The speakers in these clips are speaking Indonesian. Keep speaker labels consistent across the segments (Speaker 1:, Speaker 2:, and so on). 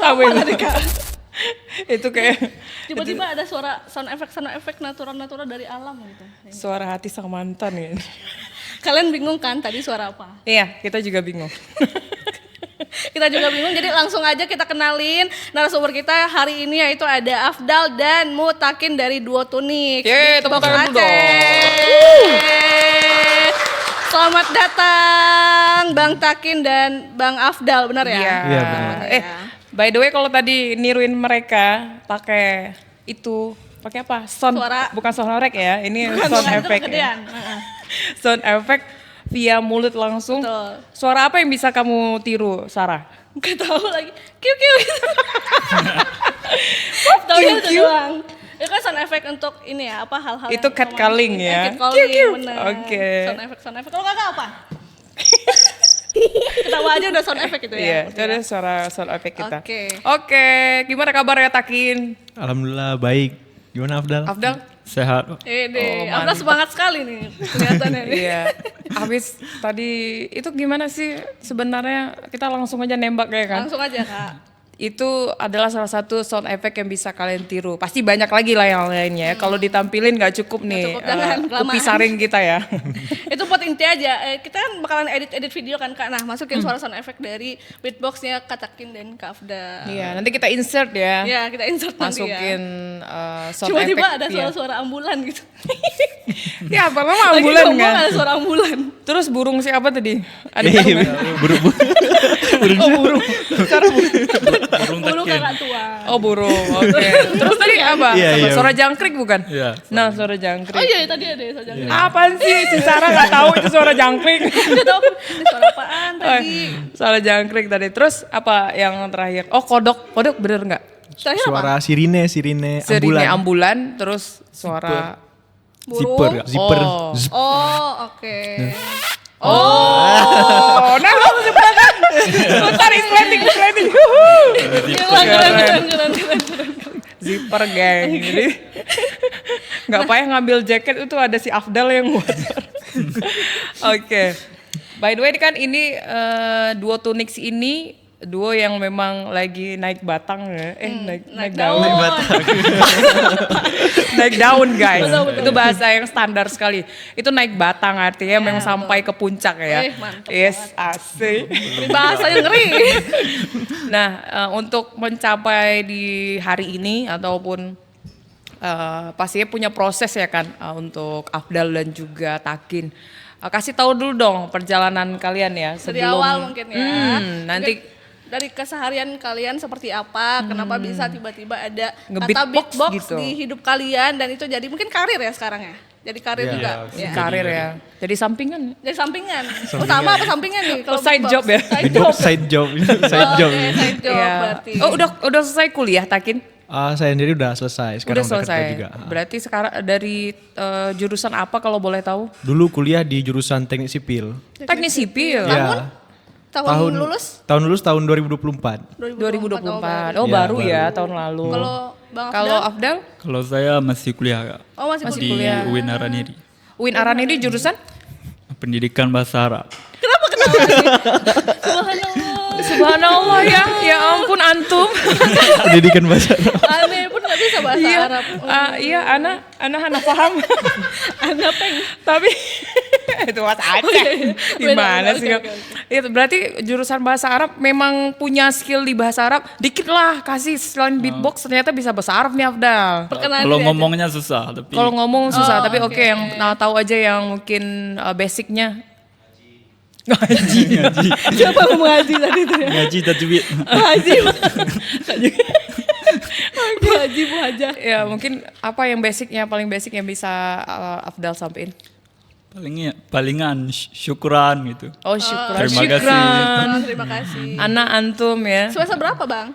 Speaker 1: Apa itu?
Speaker 2: tadi Kak?
Speaker 1: Itu kayak
Speaker 2: Tiba-tiba ada suara sound effect natural dari alam gitu.
Speaker 1: suara hati sang mantan ya.
Speaker 2: Kalian bingung kan tadi suara apa?
Speaker 1: Iya, kita juga bingung.
Speaker 2: Kita juga bingung, jadi langsung aja kita kenalin narasumber kita hari ini, yaitu ada Afdal dan Mutakin dari Duo Tunik.
Speaker 1: Yeay, tepuk tangan dulu
Speaker 2: Aceh. Selamat datang Bang Takin dan Bang Afdal, benar ya?
Speaker 1: Iya.
Speaker 3: benar.
Speaker 1: By the way kalau tadi niruin mereka pakai itu, pakai apa? Bukan sound effect ya. Ini sound effect. Ya. Sound effect via mulut langsung.
Speaker 2: Betul.
Speaker 1: Suara apa yang bisa kamu tiru, Sarah?
Speaker 2: Gak tahu lagi. Kiu gitu. Tahu ya itu doang. Itu kan sound effect untuk ini ya, apa hal-hal
Speaker 1: Itu
Speaker 2: yang
Speaker 1: catcalling
Speaker 2: romantis.
Speaker 1: ya.
Speaker 2: Catcalling, bener.
Speaker 1: Oke.
Speaker 2: Sound effect. Kalau kakak apa? Ketawa aja udah sound effect itu ya.
Speaker 1: Iya, itu ada suara sound effect kita.
Speaker 2: Oke.
Speaker 1: Gimana kabarnya Takin?
Speaker 3: Alhamdulillah baik. Gimana Afdal?
Speaker 1: Afdal?
Speaker 4: Sehat.
Speaker 2: Afdal semangat sekali nih kelihatannya nih.
Speaker 1: Iya. Habis tadi itu gimana sih sebenarnya kita langsung aja nembak ya kan?
Speaker 2: Langsung aja Kak.
Speaker 1: Itu adalah salah satu sound effect yang bisa kalian tiru. Pasti banyak lagi lah yang lainnya. Kalau ditampilin nggak cukup nih.
Speaker 2: Cukup, jangan kelamaan.
Speaker 1: Kupisaring kita ya.
Speaker 2: Itu buat inti aja. Kita kan bakalan edit video kan Kak. Nah, masukin suara sound effect dari beatboxnya Kak Takin dan Kak Afdal.
Speaker 1: Iya, nanti kita insert ya.
Speaker 2: Iya, kita insert nanti ya.
Speaker 1: Masukin sound
Speaker 2: Tiba-tiba
Speaker 1: effect.
Speaker 2: ada suara-suara ambulan gitu.
Speaker 1: Ya, apa lama
Speaker 2: Lagi
Speaker 1: ambulan
Speaker 2: ngomong
Speaker 1: kan?
Speaker 2: ada suara ambulan.
Speaker 1: Terus burung siapa tadi? Ada
Speaker 3: Burung.
Speaker 1: burung. Suara
Speaker 2: Burung kakak tua.
Speaker 1: Oh burung, oke. Terus tadi apa?
Speaker 3: Iya.
Speaker 1: Suara jangkrik bukan?
Speaker 4: Iya.
Speaker 1: Nah suara jangkrik.
Speaker 2: Oh iya tadi ada suara jangkrik.
Speaker 1: Apaan sih? Si Sarah nggak tahu itu suara jangkrik.
Speaker 2: Gak tahu ini suara apaan tadi.
Speaker 1: Suara jangkrik tadi. Terus apa yang terakhir? Oh kodok bener nggak?
Speaker 2: Terakhir apa?
Speaker 3: Suara sirine
Speaker 1: Sirine
Speaker 3: ambulan.
Speaker 1: ambulan, terus suara
Speaker 2: Burung.
Speaker 3: Zipper.
Speaker 1: Oh.
Speaker 3: Zip.
Speaker 2: Oh, oke.
Speaker 1: Oh, nah kamu sebentar. Bentar, explaining.
Speaker 2: Keren.
Speaker 1: Zipper gang. Jadi nggak payah ngambil jaket, itu ada si Afdal yang buat. Oke. By the way kan ini Duo Tunix ini duo yang memang lagi naik batang ya. Naik daun. Naik daun guys.
Speaker 2: Betul.
Speaker 1: Itu bahasa yang standar sekali. Itu naik batang artinya memang sampai ke puncak ya.
Speaker 2: Mantap
Speaker 1: Yes, asik.
Speaker 2: Ini bahasanya ngeri.
Speaker 1: Nah, untuk mencapai di hari ini ataupun pastinya punya proses ya kan untuk Afdal dan juga Takin. Kasih tahu dulu dong perjalanan kalian ya
Speaker 2: Dari
Speaker 1: sebelum
Speaker 2: awal mungkin ya.
Speaker 1: nanti
Speaker 2: dari keseharian kalian seperti apa, kenapa bisa tiba-tiba ada kata
Speaker 1: Nge-beatbox
Speaker 2: beatbox
Speaker 1: gitu.
Speaker 2: di hidup kalian dan itu jadi mungkin karir ya sekarang ya. Jadi karir juga. Ya.
Speaker 1: karir ya. Jadi sampingan.
Speaker 2: Jadi sampingan. Utama apa sampingan nih?
Speaker 1: Oh, side
Speaker 2: beatbox?
Speaker 1: job ya?
Speaker 2: Side job.
Speaker 3: Side job.
Speaker 2: Oke, side job
Speaker 1: Iya.
Speaker 2: berarti.
Speaker 1: Oh, udah selesai kuliah Takin?
Speaker 3: Saya sendiri udah selesai. Sekarang
Speaker 1: Udah
Speaker 3: kerja
Speaker 1: selesai.
Speaker 3: juga.
Speaker 1: Berarti sekarang dari jurusan apa kalau boleh tahu?
Speaker 3: Dulu kuliah di jurusan teknik sipil.
Speaker 1: Teknik sipil.
Speaker 3: Ya.
Speaker 2: Tahun lulus?
Speaker 3: Tahun lulus tahun 2024.
Speaker 1: 2024. Oh,
Speaker 3: Iya,
Speaker 1: baru
Speaker 3: baru.
Speaker 1: ya tahun lalu.
Speaker 2: Kalau Bang
Speaker 1: Afdal?
Speaker 4: Kalau saya masih kuliah Kak.
Speaker 2: Oh masih
Speaker 1: Masih
Speaker 4: Di
Speaker 1: kuliah.
Speaker 4: UIN Araniri.
Speaker 1: Win Araniri jurusan?
Speaker 4: Pendidikan Bahasa Arab.
Speaker 2: Kenapa ketawa lagi? Subhanallah.
Speaker 1: Subhanallah ya ampun antum.
Speaker 3: Pendidikan bahasa Arab.
Speaker 2: Aneh pun gak bisa bahasa
Speaker 1: Iya,
Speaker 2: Arab.
Speaker 1: iya, Ana paham.
Speaker 2: Ana peng.
Speaker 1: Tapi itu bahasa Aceh. Gimana
Speaker 2: Beda,
Speaker 1: sih?
Speaker 2: oke.
Speaker 1: Itu berarti jurusan bahasa Arab memang punya skill di bahasa Arab. Dikit lah kasih selain beatbox ternyata bisa bahasa Arab nih Afdal.
Speaker 2: Perkenalan
Speaker 4: Kalau
Speaker 2: diri aja.
Speaker 4: ngomongnya susah tapi
Speaker 1: Kalau ngomong susah, tapi
Speaker 2: oke.
Speaker 1: oke yang tahu aja yang mungkin basicnya.
Speaker 4: ngaji.
Speaker 2: Siapa yang mau ngaji tadi itu ya?
Speaker 4: Ngaji tajwid.
Speaker 2: Ngaji. Ngaji Bu Haja.
Speaker 1: Ya mungkin apa yang basicnya paling basic yang bisa Afdal sampein?
Speaker 4: Palingan syukuran gitu.
Speaker 1: Oh syukur.
Speaker 4: Terima kasih.
Speaker 1: Syukran.
Speaker 2: Terima kasih.
Speaker 1: Anak antum ya.
Speaker 2: Semester berapa Bang?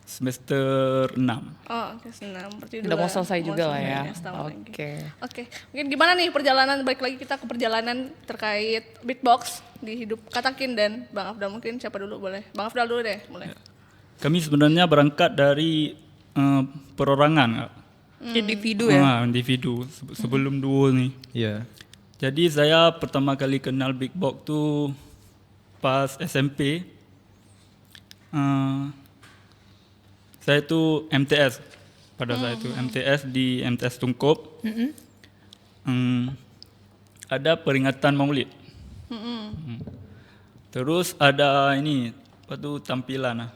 Speaker 4: Semester 6.
Speaker 2: Oh, kelas 6. Berarti
Speaker 1: Udah mau selesai juga lah ya.
Speaker 2: Setahun lagi.
Speaker 1: Oke.
Speaker 2: Oke, mungkin gimana nih perjalanan, balik lagi kita ke perjalanan terkait beatbox di hidup Katakin dan Bang Afdal. Mungkin siapa dulu boleh? Bang Afdal dulu deh, mulai.
Speaker 4: Kami sebenarnya berangkat dari perorangan Kak.
Speaker 1: Individu ya.
Speaker 4: Individu sebelum duo nih.
Speaker 3: Iya.
Speaker 4: Jadi saya pertama kali kenal beatbox tuh pas SMP. Saya itu MTS. Pada saat itu MTS di MTS Tungkop. Ada peringatan Maulid. Terus ada ini, apa tuh tampilan.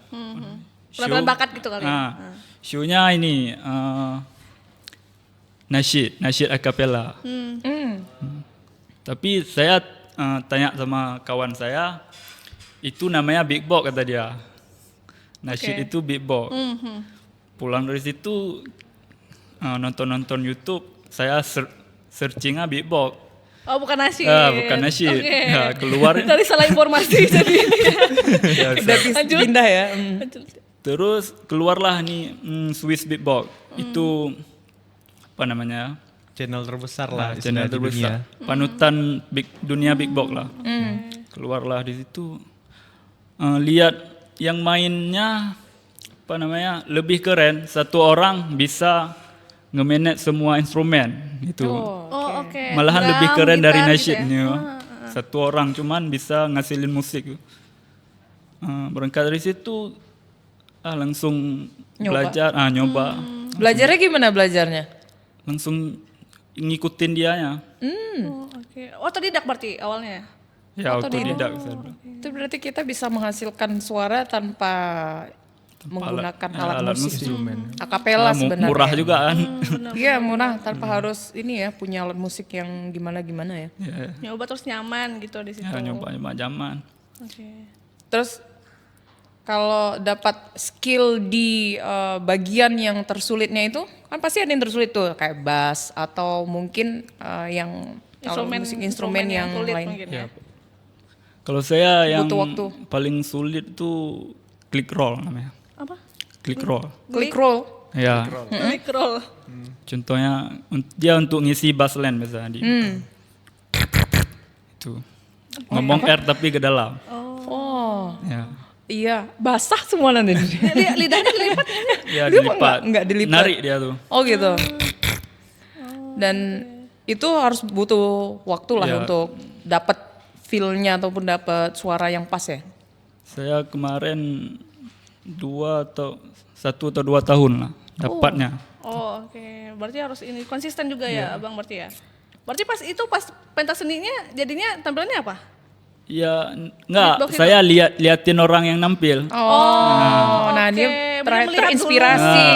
Speaker 2: Penampilan bakat gitu kali ya?
Speaker 4: Show-nya ini nasyid acapella. Tapi saya tanya sama kawan saya, itu namanya big box kata dia. Nasyid itu big box. Pulang dari situ nonton YouTube, saya searchingnya big box.
Speaker 2: Oh bukan nasyid.
Speaker 4: Bukan nasyid.
Speaker 2: Oke.
Speaker 4: Ya, keluar.
Speaker 2: Tadi salah informasi jadi.
Speaker 4: Ya,
Speaker 1: Udah
Speaker 2: Lanjut.
Speaker 1: pindah ya.
Speaker 4: terus keluarlah nih Swiss Beatbox. Itu apa namanya?
Speaker 3: Channel terbesar lah
Speaker 4: Channel
Speaker 3: istilah di dunia.
Speaker 4: terbesar. Panutan dunia beatbox lah. Keluarlah di situ. Lihat yang mainnya apa namanya? Lebih keren. Satu orang bisa nge-manage semua instrumen gitu.
Speaker 2: Oh oke.
Speaker 4: Malahan
Speaker 2: Drum,
Speaker 4: lebih keren dari
Speaker 2: gitar
Speaker 4: nasyid
Speaker 2: gitu ya?
Speaker 4: nih. Satu orang cuman bisa ngasilin musik. Berangkat dari situ langsung
Speaker 1: Nyoba.
Speaker 4: belajar, nyoba.
Speaker 1: Belajarnya gimana belajarnya?
Speaker 4: Langsung ngikutin dianya.
Speaker 2: Oh, oke. Otodidak berarti awalnya ya?
Speaker 4: Ya autodidak. saya bilang.
Speaker 1: Itu berarti kita bisa menghasilkan suara tanpa menggunakan alat musik. Akapela sebenarnya.
Speaker 4: Murah juga kan.
Speaker 1: Iya murah tanpa harus ini ya punya alat musik yang gimana ya.
Speaker 4: Ya,
Speaker 2: Nyoba terus nyaman gitu di situ.
Speaker 4: nyoba zaman.
Speaker 2: Oke.
Speaker 1: Terus kalau dapat skill di bagian yang tersulitnya itu kan pasti ada yang tersulit tuh kayak bass atau mungkin yang kalau musik instrumen yang
Speaker 2: sulit
Speaker 1: lain.
Speaker 2: mungkin ya.
Speaker 4: Kalau saya yang
Speaker 1: Butuh waktu.
Speaker 4: paling sulit tuh click roll namanya.
Speaker 2: Apa?
Speaker 4: Click roll.
Speaker 1: Click roll.
Speaker 4: Ya.
Speaker 2: Click roll.
Speaker 4: Contohnya dia untuk ngisi bass line misalnya di itu. Ngomong R tapi ke dalam.
Speaker 1: Oh
Speaker 4: Ya.
Speaker 1: iya basah semua nanti.
Speaker 2: Lidahnya dilipat.
Speaker 4: Ya
Speaker 1: Dia
Speaker 4: dilipat.
Speaker 1: nggak dilipat?
Speaker 4: Narik dia tuh.
Speaker 1: Oh gitu. Dan itu harus butuh waktu lah
Speaker 4: Ya.
Speaker 1: untuk dapat feel-nya ataupun dapat suara yang pas ya.
Speaker 4: Saya kemarin 1 atau 2 tahun lah dapatnya.
Speaker 2: Oh oke. Berarti harus ini konsisten juga ya abang berarti ya. Berarti pas pentas seninya jadinya tampilannya apa?
Speaker 4: Ya enggak,
Speaker 2: Beatbox itu?
Speaker 4: saya liatin orang yang nampil.
Speaker 1: Oh, nah
Speaker 2: oke.
Speaker 1: dia
Speaker 2: Bener melihat
Speaker 1: terinspirasi.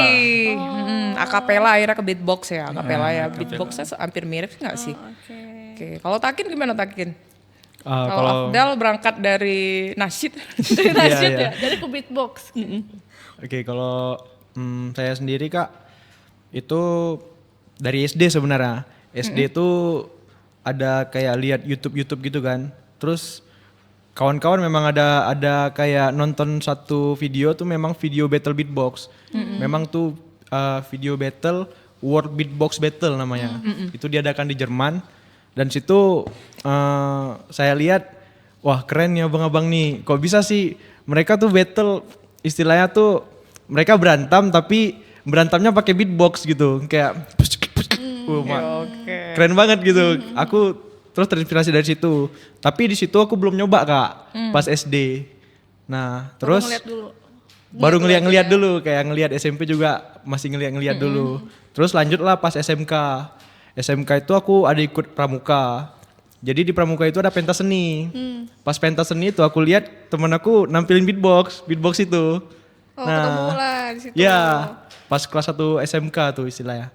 Speaker 1: Akapela akhirnya ke beatbox ya. Akapela ya, beatboxnya hampir mirip nggak sih?
Speaker 2: Oke.
Speaker 1: Oke, kalau Takin gimana Takin?
Speaker 3: Kalau
Speaker 1: Kalau Afdal berangkat dari nasyid.
Speaker 2: Dari nasyid
Speaker 3: iya.
Speaker 2: ya, dari ke beatbox.
Speaker 3: Oke, kalau saya sendiri Kak, itu dari SD sebenarnya. SD itu ada kayak lihat YouTube gitu kan. Terus kawan-kawan memang ada kayak nonton satu video tuh memang video battle beatbox. Memang tuh video battle World Beatbox Battle namanya. Itu diadakan di Jerman. Dan situ saya lihat, wah keren ya abang-abang nih. Kok bisa sih mereka tuh battle istilahnya tuh mereka berantem tapi berantemnya pakai beatbox gitu. Kayak keren banget gitu. Aku terus terinspirasi dari situ. Tapi di situ aku belum nyoba Kak, pas SD. Nah, terus
Speaker 2: Ngeliat dulu.
Speaker 3: baru ngeliat dulu, kayak ngeliat SMP juga masih ngeliat dulu. Terus lanjutlah pas SMK. SMK itu aku ada ikut pramuka. Jadi di pramuka itu ada pentas seni. Pas pentas seni itu aku lihat temen aku nampilin beatbox itu.
Speaker 2: Oh, ketemu lah di situ.
Speaker 3: Ya, pas kelas 1 SMK tuh istilahnya.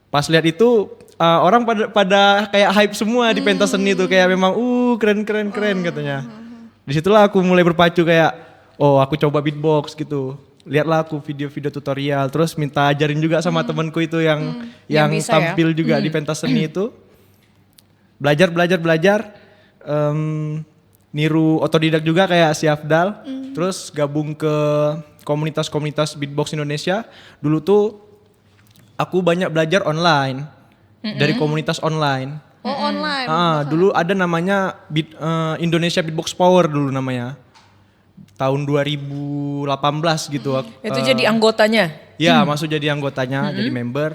Speaker 3: Pas lihat itu orang pada kayak hype semua di pentas seni tuh kayak memang keren katanya. Disitulah aku mulai berpacu kayak aku coba beatbox gitu. Lihatlah aku video-video tutorial terus minta ajarin juga sama temanku itu yang
Speaker 1: bisa
Speaker 3: tampil juga di pentas seni itu. Belajar niru otodidak juga kayak si Afdal. Terus gabung ke komunitas-komunitas beatbox Indonesia. Dulu tuh aku banyak belajar online dari komunitas online.
Speaker 2: Oh, online.
Speaker 3: Dulu ada namanya Indonesia Beatbox Power dulu namanya. Tahun 2018 gitu.
Speaker 1: Itu jadi anggotanya.
Speaker 3: Ya, masuk jadi anggotanya, jadi member.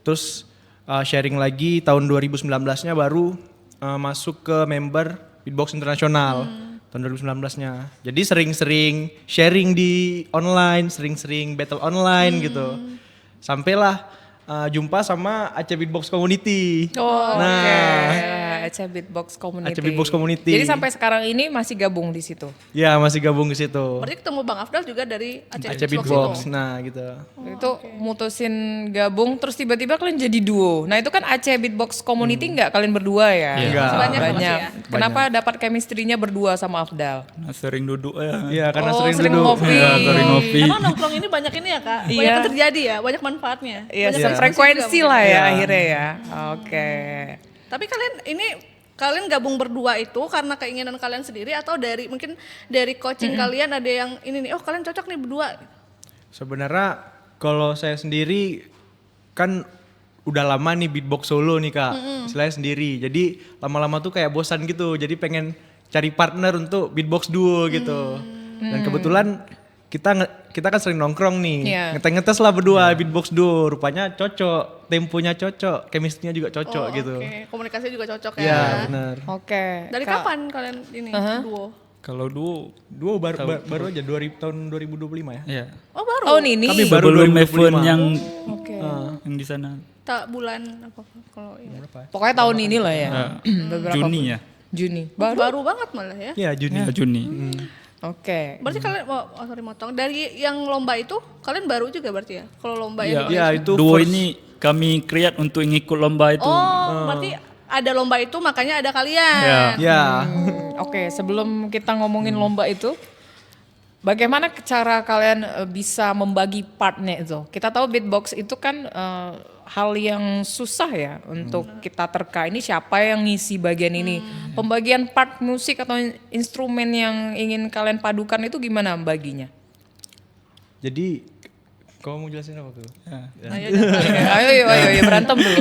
Speaker 3: Terus sharing lagi tahun 2019-nya baru masuk ke member Beatbox Internasional. tahun 2019-nya. Jadi sering-sering sharing di online, sering-sering battle online gitu. Sampailah jumpa sama Aceh Beatbox Community.
Speaker 1: Oh,
Speaker 3: Nah.
Speaker 1: oke. Aceh Beatbox Community.
Speaker 3: Aceh Beatbox Community.
Speaker 1: Jadi sampai sekarang ini masih gabung di situ.
Speaker 3: Ya masih gabung ke situ.
Speaker 2: Berarti ketemu Bang Afdal juga dari Aceh,
Speaker 3: Aceh
Speaker 2: Beatbox
Speaker 3: Beatbox.
Speaker 2: itu.
Speaker 3: Nah gitu.
Speaker 1: Itu mutusin gabung terus tiba-tiba kalian jadi duo. Nah, itu kan Aceh Beatbox Community nggak kalian berdua ya?
Speaker 4: Iya.
Speaker 3: Enggak.
Speaker 2: Banyak
Speaker 1: Banyak.
Speaker 2: masih ya?
Speaker 1: Kenapa dapat chemistry-nya berdua sama Afdal?
Speaker 4: Nah, sering duduk ya.
Speaker 3: Iya karena
Speaker 1: Oh,
Speaker 3: sering
Speaker 1: sering
Speaker 3: duduk.
Speaker 1: ngopi.
Speaker 4: Ya, sering ngopi.
Speaker 2: Karena nongkrong ini banyak ini ya kak, banyak
Speaker 1: Iya.
Speaker 2: yang terjadi ya, banyak manfaatnya.
Speaker 1: Iya,
Speaker 2: Banyak
Speaker 1: frekuensi
Speaker 2: juga
Speaker 1: lah
Speaker 2: mungkin.
Speaker 1: ya
Speaker 3: Iya.
Speaker 1: akhirnya ya. Oke.
Speaker 2: Tapi kalian gabung berdua itu karena keinginan kalian sendiri atau mungkin dari coaching kalian ada yang ini nih, oh kalian cocok nih berdua.
Speaker 3: Sebenarnya kalau saya sendiri kan udah lama nih beatbox solo nih kak, istilahnya sendiri. Jadi lama-lama tuh kayak bosan gitu. Jadi pengen cari partner untuk beatbox duo gitu. Dan kebetulan kita kan sering nongkrong nih,
Speaker 1: Iya.
Speaker 3: ngetes lah berdua beatbox duo. Rupanya cocok, temponya cocok, chemistry-nya juga cocok
Speaker 2: Oh,
Speaker 3: gitu.
Speaker 2: Oke, komunikasi juga cocok ya.
Speaker 3: Iya benar.
Speaker 1: Oke.
Speaker 2: Dari
Speaker 1: Kak-
Speaker 2: kapan kalian ini duo?
Speaker 4: Kalau dulu,
Speaker 3: Duo baru aja tahun 2025 ya.
Speaker 4: ya.
Speaker 2: Oh baru.
Speaker 1: Tahun ini.
Speaker 3: Kami baru
Speaker 4: Sebelum
Speaker 3: 2025.
Speaker 4: event
Speaker 1: Oke.
Speaker 4: yang di sana.
Speaker 2: Tak bulan apa kalau ini.
Speaker 1: Pokoknya tahun ini lah ya. Beberapa
Speaker 4: Juni ya.
Speaker 1: Juni.
Speaker 2: Baru banget malah ya.
Speaker 3: Iya Juni.
Speaker 4: Ya, Juni.
Speaker 1: Oke.
Speaker 2: Berarti kalian sorry motong. Dari yang lomba itu kalian baru juga berarti ya? Kalau lomba
Speaker 4: Iya.
Speaker 2: ini.
Speaker 3: Iya itu
Speaker 4: Duo
Speaker 3: first-
Speaker 4: ini kami create untuk ngikut lomba itu.
Speaker 2: Oh, berarti ada lomba itu makanya ada kalian.
Speaker 4: Ya.
Speaker 3: Ya.
Speaker 1: Oke, sebelum kita ngomongin lomba itu, bagaimana cara kalian bisa membagi partnya itu? Kita tahu beatbox itu kan hal yang susah ya untuk kita terka. Ini siapa yang ngisi bagian ini? Pembagian part musik atau instrumen yang ingin kalian padukan itu gimana baginya?
Speaker 3: Jadi kamu mau jelasin apa tuh?
Speaker 4: Ya.
Speaker 1: Ayo, berantem dulu.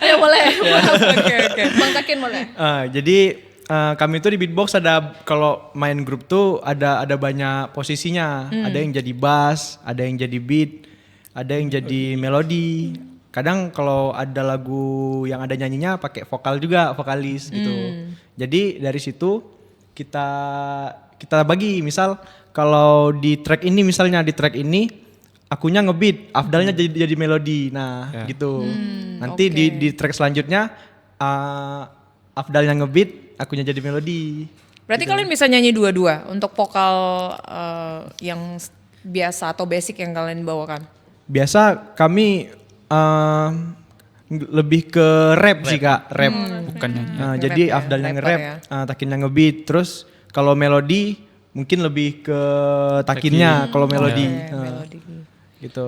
Speaker 2: Ayo boleh.
Speaker 1: Oke.
Speaker 2: Bang Takin boleh.
Speaker 3: Jadi kami tuh di beatbox ada kalau main grup tuh ada banyak posisinya. Ada yang jadi bass, ada yang jadi beat, ada yang jadi melodi. Kadang kalau ada lagu yang ada nyanyinya pakai vokal juga, vokalis gitu. Jadi dari situ kita bagi, misal kalau di track ini misalnya di track ini akunya ngebeat, Afdalnya jadi melodi. Nah, gitu. Nanti di track selanjutnya Afdalnya ngebeat, akunya jadi melodi.
Speaker 1: Berarti kalian bisa nyanyi dua-dua untuk vokal yang biasa atau basic yang kalian bawakan?
Speaker 3: Biasa kami lebih ke rap sih kak, rap.
Speaker 4: Bukan nyanyi.
Speaker 3: Jadi
Speaker 1: Rap ya,
Speaker 3: Afdal yang
Speaker 1: rapper
Speaker 3: nge-rap, Takin yang nge-beat. Terus kalau melodi mungkin lebih ke Takinnya kalau melodi.
Speaker 1: Oke, melodi.
Speaker 3: Gitu.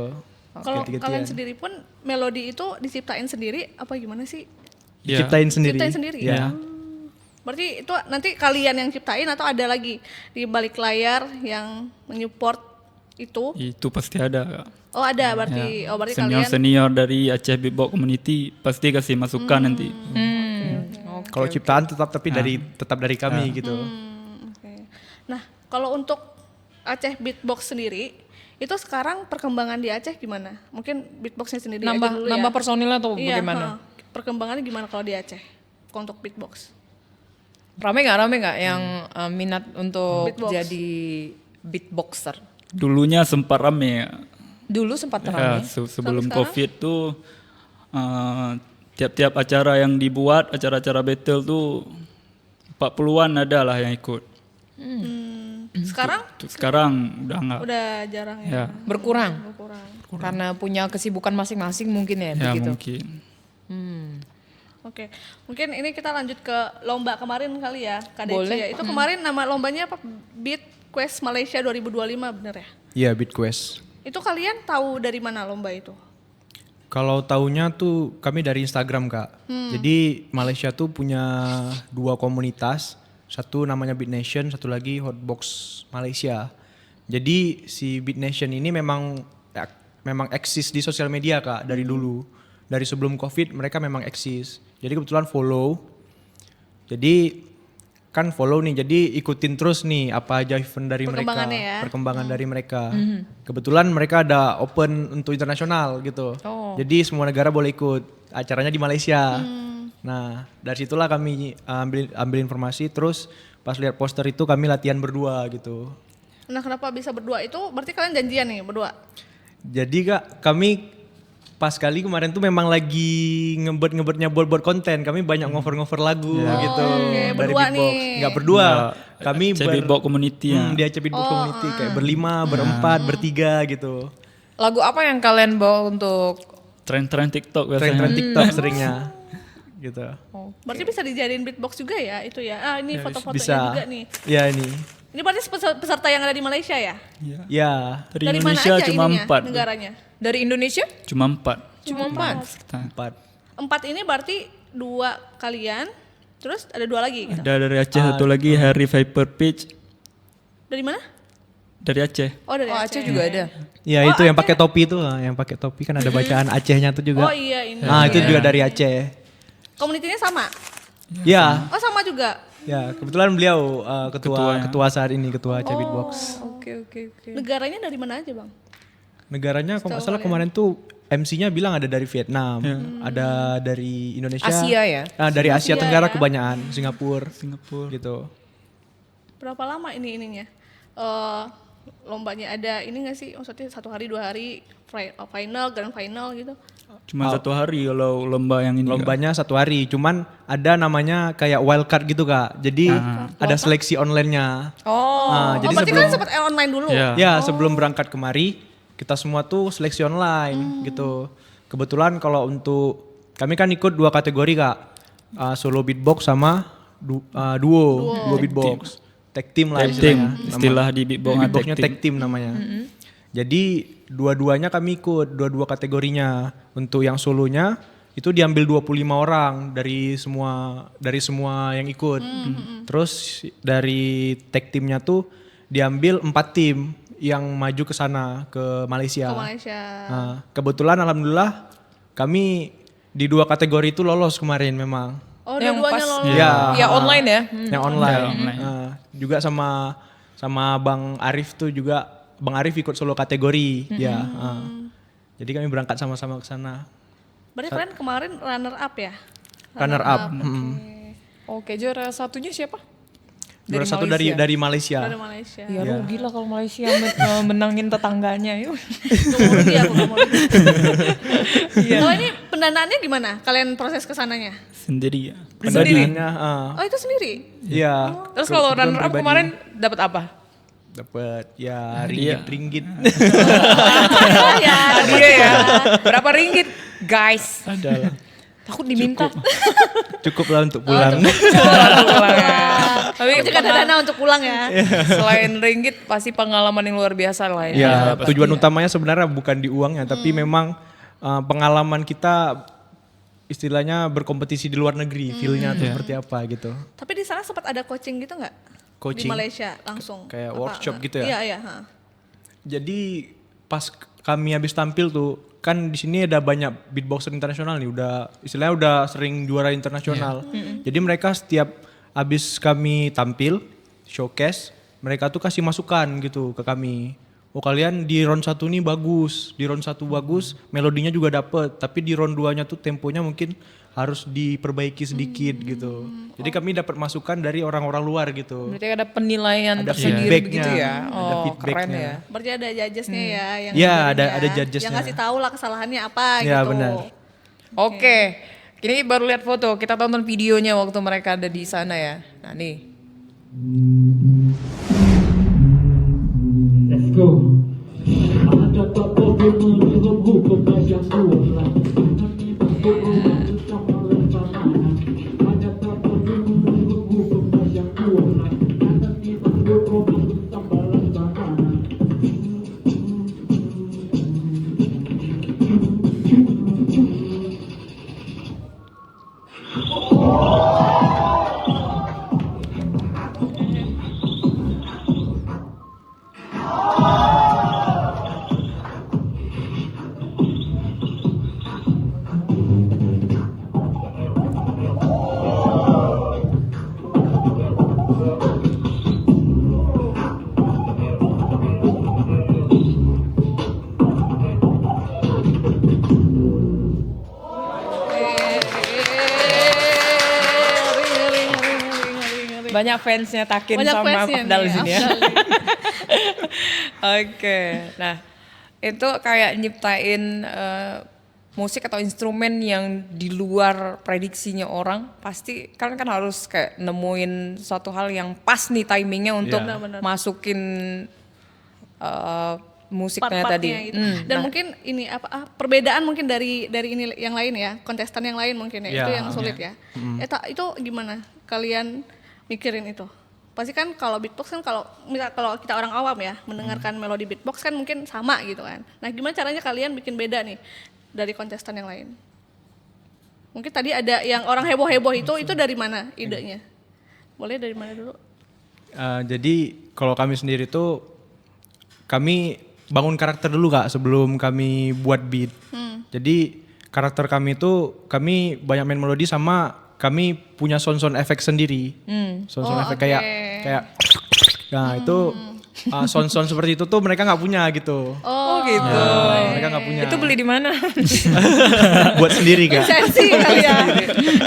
Speaker 2: Kalau
Speaker 3: Ganti-gantian.
Speaker 2: kalian sendiri pun melodi itu diciptain sendiri apa gimana sih?
Speaker 4: Ya.
Speaker 3: Ciptain sendiri.
Speaker 2: Ciptain sendiri.
Speaker 3: Ya.
Speaker 2: Berarti itu nanti kalian yang ciptain atau ada lagi di balik layar yang menyupport itu?
Speaker 4: Itu pasti ada, Kak.
Speaker 2: Oh ada berarti. Oh berarti kalian.
Speaker 4: Senior-senior dari Aceh Beatbox Community pasti kasih masukan nanti.
Speaker 3: Kalau ciptaan tetap dari kami gitu.
Speaker 2: Oke. Nah kalau untuk Aceh Beatbox sendiri itu sekarang perkembangan di Aceh gimana? Mungkin beatboxnya sendiri aja dulu ya.
Speaker 1: Nambah personilnya atau
Speaker 2: Iya,
Speaker 1: bagaimana?
Speaker 2: perkembangannya gimana kalau di Aceh untuk beatbox?
Speaker 1: Rame nggak yang minat untuk
Speaker 2: Beatbox.
Speaker 1: jadi beatboxer?
Speaker 4: Dulunya sempat rame ya.
Speaker 1: Dulu sempat
Speaker 4: Ya,
Speaker 1: rame.
Speaker 4: sebelum
Speaker 2: Sampai sekarang?
Speaker 4: COVID tuh tiap-tiap acara yang dibuat, acara-acara battle tuh 40-an ada lah yang ikut.
Speaker 2: Sekarang
Speaker 4: Untuk sekarang udah enggak.
Speaker 2: udah jarang ya.
Speaker 4: Ya,
Speaker 1: Berkurang
Speaker 2: Kurang.
Speaker 1: karena punya kesibukan masing-masing mungkin ya,
Speaker 4: ya
Speaker 1: begitu.
Speaker 4: mungkin.
Speaker 2: Oke, mungkin ini kita lanjut ke lomba kemarin kali ya, KDC
Speaker 1: Boleh.
Speaker 2: ya. Itu kemarin nama lombanya apa? Beat Quest Malaysia 2025 bener ya?
Speaker 3: Iya, Beat Quest.
Speaker 2: Itu kalian tahu dari mana lomba itu?
Speaker 3: Kalau taunya tuh kami dari Instagram kak. Jadi Malaysia tuh punya 2 komunitas. Satu namanya Beat Nation, satu lagi Hotbox Malaysia. Jadi si Beat Nation ini memang eksis di sosial media kak dari dulu. Dari sebelum COVID mereka memang eksis. Jadi kebetulan follow. Jadi kan follow nih, jadi ikutin terus nih apa aja event dari mereka,
Speaker 2: Perkembangannya ya.
Speaker 3: perkembangan dari mereka. Kebetulan mereka ada open untuk internasional gitu.
Speaker 1: Oh.
Speaker 3: Jadi semua negara boleh ikut. Acaranya di Malaysia. Nah, dari situlah kami ambil informasi, terus pas lihat poster itu kami latihan berdua gitu.
Speaker 2: Nah, kenapa bisa berdua itu? Berarti kalian janjian nih berdua.
Speaker 3: Jadi Kak, kami pas kali kemarin tuh memang lagi ngebet-ngebetnya buat konten. Kami banyak ngover-ngover lagu gitu
Speaker 2: oke.
Speaker 3: dari
Speaker 2: Berdua
Speaker 3: beatbox.
Speaker 2: nih.
Speaker 3: Nggak berdua. Kami
Speaker 4: Cek beatbox community ya.
Speaker 3: Dia cek beatbox community kayak berlima, berempat, bertiga gitu.
Speaker 1: Lagu apa yang kalian bawa untuk
Speaker 4: Tren-tren TikTok biasanya.
Speaker 3: Tren-tren TikTok seringnya gitu.
Speaker 2: Berarti bisa dijadiin beatbox juga ya itu ya. Ah, ini foto-fotonya
Speaker 3: Bisa.
Speaker 2: juga nih.
Speaker 3: Ya ini.
Speaker 2: Ini berarti peserta yang ada di Malaysia ya?
Speaker 3: Ya,
Speaker 4: Dari
Speaker 2: Dari
Speaker 4: Indonesia
Speaker 2: mana aja
Speaker 4: cuma
Speaker 2: ininya,
Speaker 4: 4.
Speaker 2: negaranya?
Speaker 1: dari Indonesia?
Speaker 4: Cuma 4.
Speaker 1: Cuma 4.
Speaker 4: Peserta.
Speaker 3: 4.
Speaker 2: 4 ini berarti 2 kalian, terus ada 2 lagi gitu.
Speaker 4: Ada dari Aceh satu lagi Harry Viper Peach
Speaker 2: Dari mana?
Speaker 4: dari Aceh.
Speaker 2: Oh dari
Speaker 1: Oh, Aceh juga ada.
Speaker 3: Ya itu yang pakai topi itu, yang pakai topi kan ada bacaan Acehnya tuh juga.
Speaker 2: Oh iya ini.
Speaker 3: Ah itu juga dari Aceh.
Speaker 2: Komunitinya sama?
Speaker 3: Ya,
Speaker 2: Oh sama juga.
Speaker 3: ya kebetulan beliau ketua saat ini, ketua Aceh
Speaker 2: Oh.
Speaker 3: Beatbox.
Speaker 1: Oke.
Speaker 2: Negaranya dari mana aja bang?
Speaker 3: Negaranya kalau nggak salah kemarin tuh MC-nya bilang ada dari Vietnam, ada dari Indonesia.
Speaker 1: Asia ya?
Speaker 3: Dari Asia
Speaker 2: Asia
Speaker 3: Tenggara
Speaker 2: ya.
Speaker 3: kebanyakan, Singapura gitu.
Speaker 2: Berapa lama ininya? Lombanya ada ini nggak sih? Maksudnya 1 hari 2 hari final, grand final gitu?
Speaker 4: Cuma 1 hari kalau lomba yang ini. Kak.
Speaker 3: Lombanya 1 hari, cuman ada namanya kayak wildcard gitu Kak. Jadi ada seleksi online-nya.
Speaker 1: Oh.
Speaker 3: Nah, jadi
Speaker 2: berarti
Speaker 3: sebelum
Speaker 2: kan sempat online dulu?
Speaker 4: Ya.
Speaker 3: ya sebelum berangkat kemari kita semua tuh seleksi online gitu. Kebetulan kalau untuk kami kan ikut 2 kategori Kak, solo beatbox sama duo beatbox, tag team lah
Speaker 4: Tag team,
Speaker 3: istilahnya.
Speaker 4: istilah di beatbox
Speaker 3: Beatboxnya tag team namanya. Jadi dua-duanya kami ikut, dua kategorinya. Untuk yang solonya itu diambil 25 orang dari semua yang ikut. Terus dari tag teamnya tuh diambil 4 tim yang maju ke sana ke Malaysia.
Speaker 2: Ke Malaysia.
Speaker 3: Nah, kebetulan alhamdulillah kami di 2 kategori itu lolos kemarin memang.
Speaker 2: Oh
Speaker 1: Yang
Speaker 2: dua-duanya
Speaker 1: pas-
Speaker 2: lolos.
Speaker 3: Ya,
Speaker 1: Ya online ya?
Speaker 3: yang online.
Speaker 4: Ya, online.
Speaker 3: Juga sama Bang Arif tuh juga, Bang Arif ikut solo kategori ya. Jadi kami berangkat sama-sama ke sana.
Speaker 2: Berarti kalian kemarin runner up ya?
Speaker 3: Runner up.
Speaker 1: Oke, juara satunya siapa?
Speaker 3: Juara satu
Speaker 1: Malaysia.
Speaker 3: dari Malaysia.
Speaker 2: Dari Malaysia.
Speaker 1: Ya rugi lah kalau Malaysia menangin tetangganya. Yuk.
Speaker 2: Nggak mau rugi aku, nggak mau rugi. Kalau ini pendanaannya gimana? Kalian proses kesananya?
Speaker 4: Sendiri ya.
Speaker 3: Pendanaannya,
Speaker 2: Oh itu sendiri?
Speaker 3: iya.
Speaker 1: Terus kalau
Speaker 3: Kebetulan
Speaker 1: runner up
Speaker 3: pribadi.
Speaker 1: kemarin dapat apa?
Speaker 3: Dapat ya
Speaker 4: Iya.
Speaker 3: ringgit.
Speaker 2: Oh ya.
Speaker 1: Hadiah ya. Berapa ringgit, guys?
Speaker 4: Ada lah.
Speaker 1: Takut diminta.
Speaker 3: Cukup lah untuk pulang.
Speaker 1: Pulang ya. Tapi
Speaker 2: Tapi juga ada dana untuk pulang ya.
Speaker 1: selain ringgit pasti pengalaman yang luar biasa lah ya.
Speaker 3: Ya, tujuan utamanya sebenarnya bukan di uangnya, tapi memang pengalaman kita istilahnya berkompetisi di luar negeri, feel-nya tuh seperti apa gitu.
Speaker 2: Tapi di sana sempat ada coaching gitu nggak?
Speaker 3: Coaching?
Speaker 2: Di Malaysia langsung.
Speaker 3: Kayak
Speaker 2: Apa,
Speaker 3: workshop
Speaker 2: nggak?
Speaker 3: gitu ya?
Speaker 2: Iya iya.
Speaker 3: Jadi pas kami habis tampil tuh, kan di sini ada banyak beatboxer internasional nih, istilahnya udah sering juara internasional. Jadi mereka setiap habis kami tampil, showcase, mereka tuh kasih masukan gitu ke kami. Oh kalian di round 1 nih bagus, di round 1 bagus, melodinya juga dapet, tapi di round 2-nya tuh temponya mungkin harus diperbaiki sedikit gitu. Jadi kami dapat masukan dari orang-orang luar gitu.
Speaker 1: Berarti ada penilaian
Speaker 3: Ada
Speaker 1: tersendiri
Speaker 3: feedbacknya,
Speaker 1: begitu ya.
Speaker 3: ada
Speaker 1: Oh, keren
Speaker 3: feedbacknya.
Speaker 1: ya.
Speaker 2: Berarti ada judgesnya ya yang
Speaker 3: Iya,
Speaker 2: ngajarin
Speaker 3: ada judgesnya.
Speaker 2: Yang ngasih tahu lah kesalahannya apa
Speaker 3: Iya,
Speaker 2: gitu.
Speaker 3: benar.
Speaker 1: Oke. Ini baru lihat foto, kita tonton videonya waktu mereka ada di sana ya. Nah, nih.
Speaker 5: Let's go. Ada apa menunggu pembajak pulang. Sama rencana. Ada apa menunggu pembajak pulang. Ada tiba kopi tambah rencana.
Speaker 1: Banyak fansnya Takin
Speaker 2: Banyak
Speaker 1: sama
Speaker 2: fansnya
Speaker 1: Afdal
Speaker 2: nih,
Speaker 1: di sini ya.
Speaker 2: Afdal nih.
Speaker 1: Oke, nah itu kayak nyiptain musik atau instrumen yang di luar prediksinya orang. Pasti kalian kan harus kayak nemuin suatu hal yang pas nih timingnya untuk
Speaker 3: Iya.
Speaker 2: Benar-benar.
Speaker 1: masukin musiknya tadi.
Speaker 2: Part-partnya gitu. Dan mungkin ini perbedaan mungkin dari ini yang lain ya, kontestan yang lain mungkin ya,
Speaker 3: Ya,
Speaker 2: itu yang sulit ya. Itu gimana kalian mikirin itu? Pasti kan kalau beatbox kan kalau kita orang awam ya mendengarkan melodi beatbox kan mungkin sama gitu kan. Nah gimana caranya kalian bikin beda nih dari kontestan yang lain? Mungkin tadi ada yang orang heboh-heboh itu dari mana idenya? Boleh dari mana dulu?
Speaker 3: Jadi kalau kami sendiri tuh kami bangun karakter dulu Kak sebelum kami buat beat. Jadi karakter kami itu kami banyak main melodi sama kami punya sound efek sendiri. Sound efek
Speaker 2: oke.
Speaker 3: kayak nah itu sound seperti itu tuh mereka nggak punya gitu.
Speaker 1: Oh gitu.
Speaker 3: Ya, mereka nggak punya.
Speaker 1: Itu beli di mana?
Speaker 3: Buat sendiri Kak.
Speaker 2: Lisensi kali ya.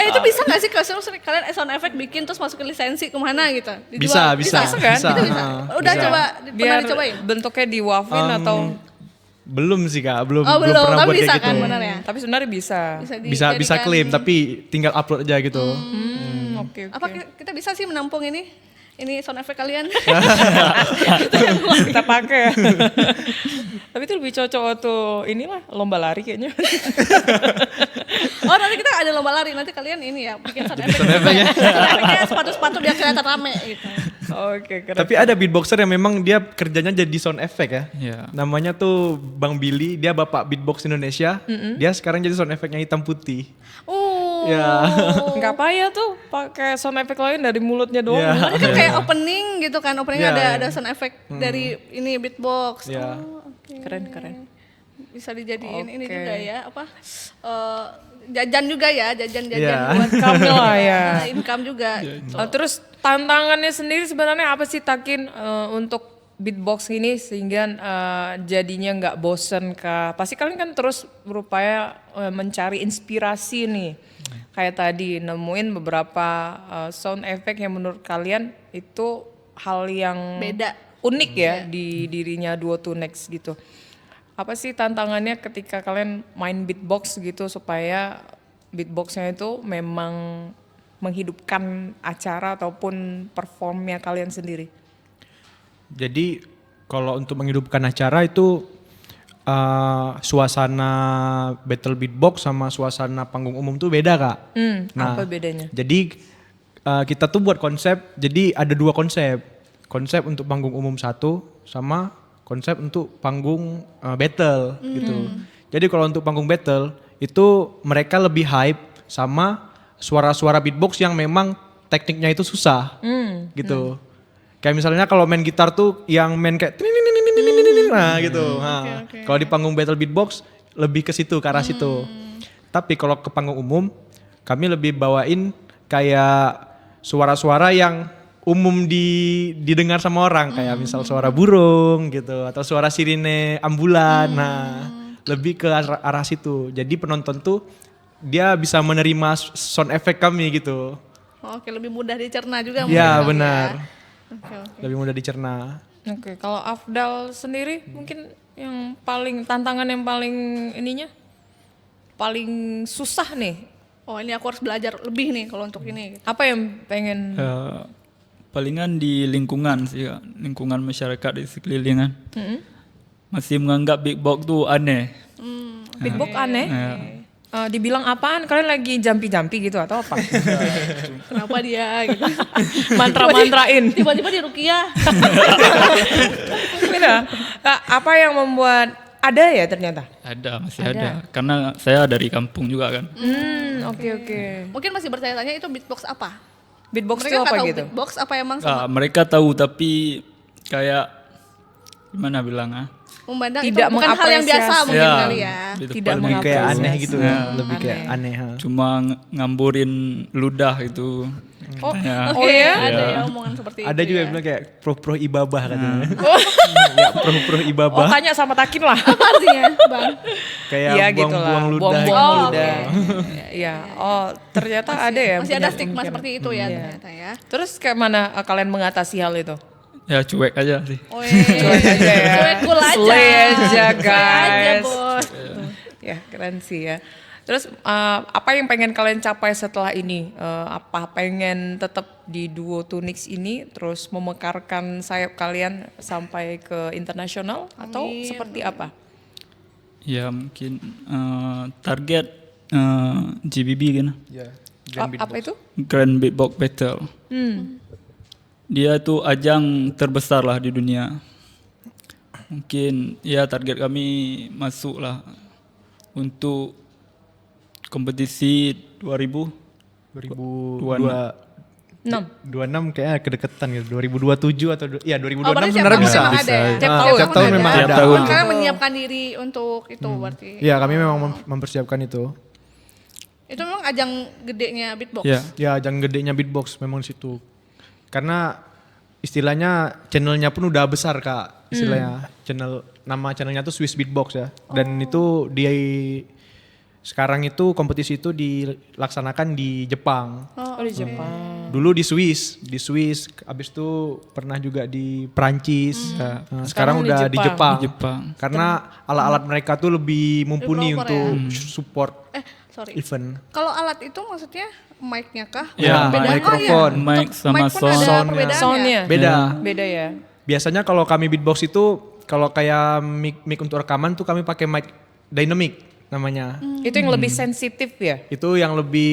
Speaker 2: Itu bisa nggak sih kalau kalian sound effect bikin terus masukin lisensi kemana gitu?
Speaker 3: Bisa.
Speaker 1: Bisa kan?
Speaker 2: Itu bisa. Udah
Speaker 3: Bisa.
Speaker 2: coba pernah
Speaker 1: Biar
Speaker 2: dicobain?
Speaker 1: bentuknya di wafin atau
Speaker 3: Belum sih Kak, belum
Speaker 2: Oh belum,
Speaker 3: pernah
Speaker 2: tapi
Speaker 3: buat
Speaker 2: bisa
Speaker 3: kayak
Speaker 2: kan
Speaker 3: gitu.
Speaker 2: benar ya?
Speaker 1: tapi sebenarnya bisa.
Speaker 3: Bisa
Speaker 2: dijadikan-
Speaker 3: klaim tapi tinggal upload aja gitu.
Speaker 1: Oke.
Speaker 2: Apa kita bisa sih menampung ini sound effect kalian?
Speaker 1: Kita pakai ya. Tapi itu lebih cocok waktu inilah lomba lari kayaknya.
Speaker 2: Oh nanti kita ada lomba lari, nanti kalian ini ya bikin sound effect. Sound effect-nya sepatu-sepatu biar kelihatan rame gitu.
Speaker 1: Oke, keren.
Speaker 3: Tapi ada beatboxer yang memang dia kerjanya jadi sound effect ya.
Speaker 4: Iya.
Speaker 3: Namanya tuh Bang Billy, dia bapak beatbox Indonesia. Dia sekarang jadi sound effectnya hitam putih. Ya.
Speaker 1: Nggak payah tuh pakai sound effect lain dari mulutnya doang.
Speaker 3: Ya.
Speaker 2: Ini kan kayak opening gitu kan, openingnya
Speaker 3: Iya,
Speaker 2: ada sound effect dari ini beatbox.
Speaker 3: Ya.
Speaker 2: Oke.
Speaker 1: Keren.
Speaker 2: Bisa dijadiin ini
Speaker 1: Oke.
Speaker 2: juga ya jajan juga ya, jajan
Speaker 3: Iya.
Speaker 2: buat
Speaker 1: Income lah ya.
Speaker 2: income juga. gitu.
Speaker 1: Terus tantangannya sendiri sebenarnya apa sih Takin untuk beatbox ini sehingga jadinya nggak bosen kah? Pasti kalian kan terus berupaya mencari inspirasi nih. Kayak tadi nemuin beberapa sound effect yang menurut kalian itu hal yang
Speaker 2: Beda.
Speaker 1: unik ya di dirinya Duo to Next gitu. Apa sih tantangannya ketika kalian main beatbox gitu supaya beatboxnya itu memang menghidupkan acara ataupun performnya kalian sendiri?
Speaker 3: Jadi kalau untuk menghidupkan acara itu suasana battle beatbox sama suasana panggung umum tuh beda Kak.
Speaker 1: Apa bedanya?
Speaker 3: Jadi kita tuh buat konsep, jadi ada dua konsep. Konsep untuk panggung umum satu sama konsep untuk panggung battle gitu. Jadi kalau untuk panggung battle itu mereka lebih hype sama suara-suara beatbox yang memang tekniknya itu susah gitu. Kayak misalnya kalau main gitar tuh yang main kayak nah gitu. Nah, kalau di panggung battle beatbox lebih ke situ, ke arah situ. Tapi kalau ke panggung umum kami lebih bawain kayak suara-suara yang umum didengar sama orang kayak misal suara burung gitu atau suara sirine ambulan. Nah, lebih ke arah situ. Jadi penonton tuh dia bisa menerima sound effect kami gitu.
Speaker 2: Oke, lebih mudah dicerna juga
Speaker 3: Ya,
Speaker 2: mungkin,
Speaker 3: benar.
Speaker 2: ya. Oke.
Speaker 3: Lebih mudah dicerna.
Speaker 1: Oke, kalau Afdal sendiri mungkin yang paling tantangan yang paling ininya paling susah nih.
Speaker 2: Oh, ini aku harus belajar lebih nih kalau untuk ini.
Speaker 1: Apa yang pengen
Speaker 4: Palingan di lingkungan sih, Kak. Lingkungan masyarakat di sekelilingan. Masih menganggap beatbox tuh aneh.
Speaker 1: beatbox aneh?
Speaker 4: Ya.
Speaker 1: Dibilang apaan? Kalian lagi jampi-jampi gitu atau apa?
Speaker 2: Kenapa dia gitu.
Speaker 1: Mantra-mantrain.
Speaker 2: Tiba-tiba di Rukiah.
Speaker 1: Beda. Apa yang membuat ada ya ternyata?
Speaker 4: Ada, masih ada. Karena saya dari kampung juga kan.
Speaker 1: Oke.
Speaker 2: Mungkin masih bertanya-tanya itu beatbox apa?
Speaker 1: Beatbox
Speaker 2: Mereka
Speaker 1: itu
Speaker 2: nggak
Speaker 1: apa
Speaker 2: tahu
Speaker 1: gitu?
Speaker 2: beatbox apa emang sama?
Speaker 4: Mereka tahu tapi kayak gimana bilang
Speaker 2: memandang itu
Speaker 1: Tidak
Speaker 2: bukan hal yang biasa
Speaker 1: mengapresiasi.
Speaker 2: mungkin
Speaker 4: Ya,
Speaker 2: kali ya.
Speaker 4: itu
Speaker 1: Tidak
Speaker 4: paling
Speaker 3: Lebih kayak
Speaker 1: mengapresiasi.
Speaker 3: aneh gitu
Speaker 4: Ya.
Speaker 3: lebih kayak aneh. Ha.
Speaker 4: cuma ngamburin ludah itu.
Speaker 1: Oh,
Speaker 4: Ya.
Speaker 2: Oke,
Speaker 1: ya?
Speaker 2: ada ya omongan seperti
Speaker 3: Ada
Speaker 2: itu
Speaker 3: juga
Speaker 2: ya.
Speaker 3: yang bilang kayak pro ibabah katanya. Ya pro
Speaker 1: Oh,
Speaker 3: ibabah
Speaker 1: tanya sama Takin lah.
Speaker 2: Apa artinya, Bang?
Speaker 3: kayak
Speaker 1: Iya gitu lah,
Speaker 3: buang-buang ludah.
Speaker 1: buang-buang
Speaker 3: gitu.
Speaker 2: Oh,
Speaker 1: ludah. Iya, oh ternyata ada ya. yang
Speaker 2: Masih ada
Speaker 1: punya
Speaker 2: stigma
Speaker 1: pemikiran.
Speaker 2: seperti itu ya ternyata ya.
Speaker 1: Terus kayak mana kalian mengatasi hal itu?
Speaker 4: Ya cuek aja sih.
Speaker 1: Cuek aja ya.
Speaker 2: Cuek cool aja.
Speaker 1: Slay aja
Speaker 2: Slay aja,
Speaker 1: guys.
Speaker 2: Bos.
Speaker 1: Ya keren sih ya. Terus apa yang pengen kalian capai setelah ini? Apa pengen tetap di duo Tunix ini terus memekarkan sayap kalian sampai ke internasional atau seperti apa?
Speaker 4: Ya mungkin target GBB kan.
Speaker 3: Ya.
Speaker 1: Apa itu?
Speaker 4: Grand Beatbox Battle. Dia itu ajang terbesar lah di dunia. Mungkin ya target kami masuk lah untuk kompetisi
Speaker 3: 2026 kayaknya kedekatan gitu. 2027 atau ya 2026
Speaker 2: Oh, berarti
Speaker 3: sebenarnya
Speaker 2: tiap
Speaker 3: bisa.
Speaker 2: tahun memang ada ya?
Speaker 1: Tiap
Speaker 3: Tiap tahun memang
Speaker 4: Tiap
Speaker 3: ada.
Speaker 4: tahun.
Speaker 2: Karena menyiapkan diri untuk itu berarti.
Speaker 3: Ya, kami memang mempersiapkan itu.
Speaker 2: Itu memang ajang gedenya beatbox.
Speaker 4: Ya.
Speaker 3: Ya, jangan gedenya beatbox memang di situ. Karena istilahnya channelnya pun udah besar Kak. Istilahnya nama channelnya tuh Swiss Beatbox ya. Dan itu sekarang itu kompetisi itu dilaksanakan di Jepang.
Speaker 1: Oh di Jepang.
Speaker 3: Dulu di Swiss, habis itu pernah juga di Perancis. Nah, sekarang udah di Jepang.
Speaker 4: Di Jepang.
Speaker 3: Karena alat-alat mereka tuh lebih mumpuni
Speaker 2: proper
Speaker 3: untuk support
Speaker 2: Sorry.
Speaker 3: event.
Speaker 2: Kalau alat itu maksudnya mic-nya kah?
Speaker 4: Ya,
Speaker 2: Beda.
Speaker 3: mikrofon.
Speaker 2: Oh, iya.
Speaker 4: Mic
Speaker 2: Untuk
Speaker 4: sama
Speaker 2: mic pun
Speaker 4: sound.
Speaker 2: ada
Speaker 3: Soundnya.
Speaker 2: perbedaannya.
Speaker 1: Soundnya
Speaker 3: Beda.
Speaker 1: beda ya.
Speaker 3: Biasanya kalau kami beatbox itu kalau kayak mic untuk rekaman tuh kami pakai mic dynamic namanya.
Speaker 1: Itu yang lebih sensitif ya.
Speaker 3: Itu yang lebih